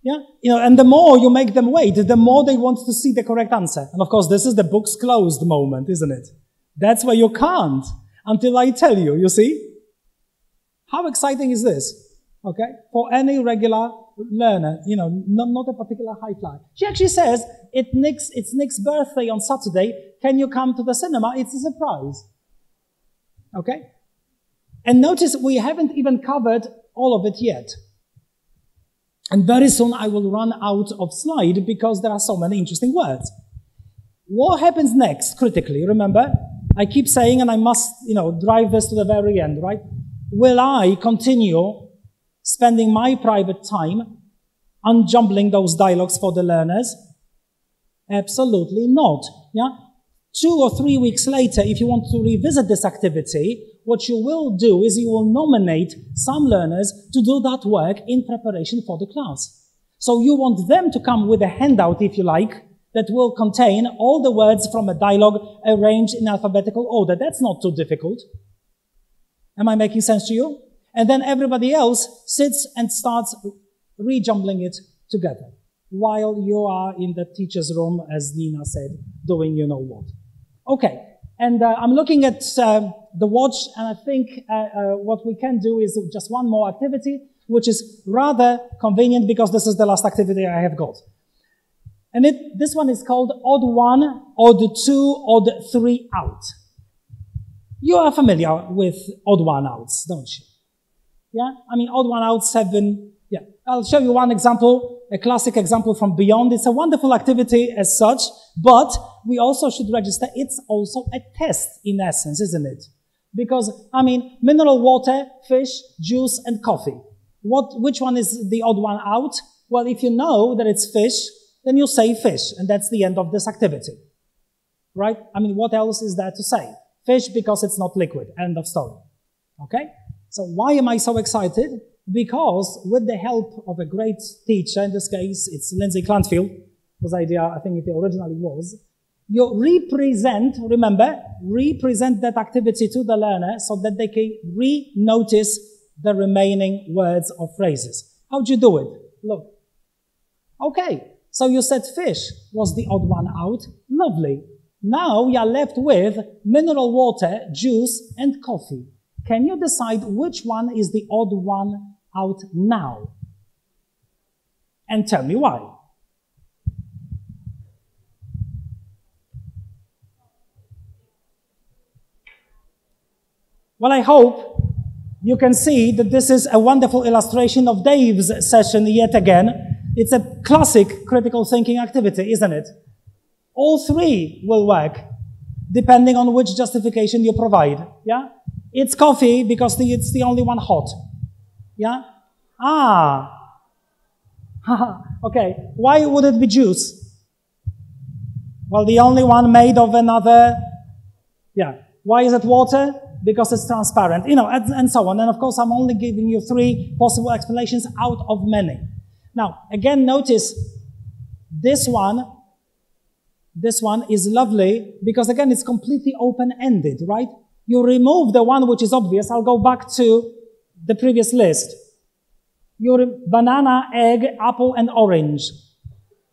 Yeah? You know, and the more you make them wait, the more they want to see the correct answer. And of course, this is the book's closed moment, isn't it? That's where you can't until I tell you, you see? How exciting is this? Okay? For any regular learner, you know, not a particular high flyer. She actually says, it's Nick's birthday on Saturday. Can you come to the cinema? It's a surprise. Okay? And notice we haven't even covered all of it yet. And very soon I will run out of slide because there are so many interesting words. What happens next, critically? Remember, I keep saying, and I must, you know, drive this to the very end, right? Will I continue spending my private time unjumbling those dialogues for the learners? Absolutely not. Yeah? 2 or 3 weeks later, if you want to revisit this activity, what you will do is you will nominate some learners to do that work in preparation for the class. So you want them to come with a handout, if you like, that will contain all the words from a dialogue arranged in alphabetical order. That's not too difficult. Am I making sense to you? And then everybody else sits and starts rejumbling it together while you are in the teacher's room, as Nina said, doing you know what. Okay, and I'm looking at the watch, and I think what we can do is just one more activity, which is rather convenient because this is the last activity I have got. And this one is called odd one, odd two, odd three out. You are familiar with odd one outs, don't you? Yeah, I mean, odd one outs have been, yeah. I'll show you one example, a classic example from Beyond. It's a wonderful activity as such, but we also should register it's also a test in essence, isn't it? Because, I mean, mineral water, fish, juice, and coffee. Which one is the odd one out? Well, if you know that it's fish, then you say fish, and that's the end of this activity. Right? I mean, what else is there to say? Fish because it's not liquid. End of story. Okay? So why am I so excited? Because with the help of a great teacher, in this case, it's Lindsay Clantfield, whose idea I think it originally was, you represent, remember, represent that activity to the learner so that they can re-notice the remaining words or phrases. How do you do it? Look. Okay, so you said fish was the odd one out. Lovely. Now you are left with mineral water, juice, and coffee. Can you decide which one is the odd one out now? And tell me why. Well, I hope you can see that this is a wonderful illustration of Dave's session yet again. It's a classic critical thinking activity, isn't it? All three will work, depending on which justification you provide. Yeah? It's coffee because it's the only one hot. Yeah? Ah. Okay. Why would it be juice? Well, the only one made of another. Yeah. Why is it water? Because it's transparent. You know, and so on. And of course, I'm only giving you 3 possible explanations out of many. Now, again, notice this one is lovely because, again, it's completely open-ended, right? You remove the one which is obvious. I'll go back to the previous list. Banana, egg, apple, and orange.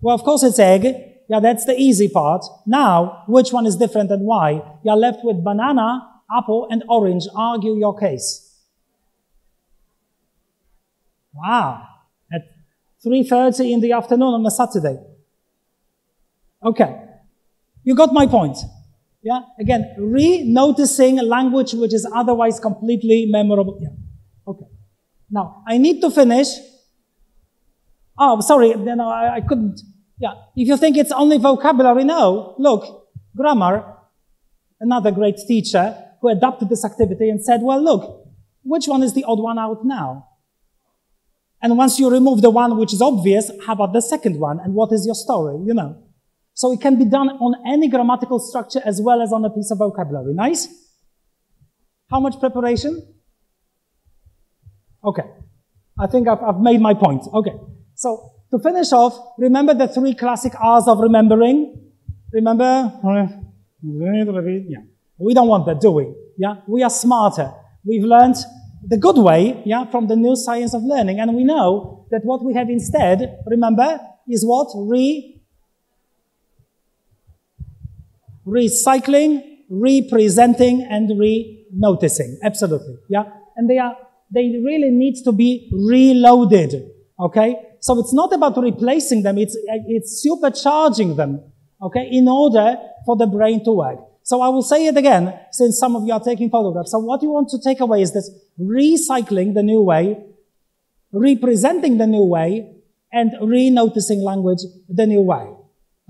Well, of course it's egg Yeah, that's the easy part. Now, which one is different and why? You're left with banana, apple, and orange. Argue your case. Wow. At 3:30 in the afternoon on a Saturday. Okay. You got my point. Yeah? Again, re-noticing a language which is otherwise completely memorable. Yeah. Okay. Now, I need to finish. Oh, sorry. No, I couldn't. Yeah. If you think it's only vocabulary, no. Look, grammar, another great teacher who adapted this activity and said, well, look, which one is the odd one out now? And once you remove the one which is obvious, how about the second one? And what is your story? You know. So it can be done on any grammatical structure as well as on a piece of vocabulary. Nice? How much preparation? Okay. I think I've made my point. Okay. So to finish off, remember the 3 classic R's of remembering? Remember? Yeah. We don't want that, do we? Yeah. We are smarter. We've learned the good way, yeah, from the new science of learning. And we know that what we have instead, remember, is what? Recycling, representing, and re-noticing. Absolutely. Yeah. And they really need to be reloaded. Okay. So it's not about replacing them. It's supercharging them. Okay. In order for the brain to work. So I will say it again, since some of you are taking photographs. So what you want to take away is this: recycling the new way, representing the new way, and re-noticing language the new way.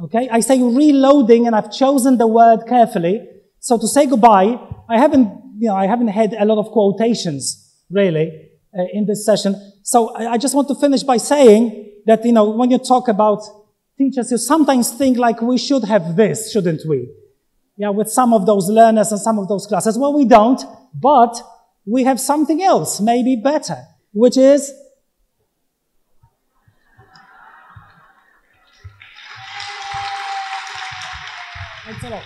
Okay? I say reloading, and I've chosen the word carefully. So to say goodbye, I haven't had a lot of quotations, really, in this session. So I just want to finish by saying that, when you talk about teachers, you sometimes think like we should have this, shouldn't we? Yeah, with some of those learners and some of those classes. Well, we don't, but we have something else, maybe better, which is thanks a lot.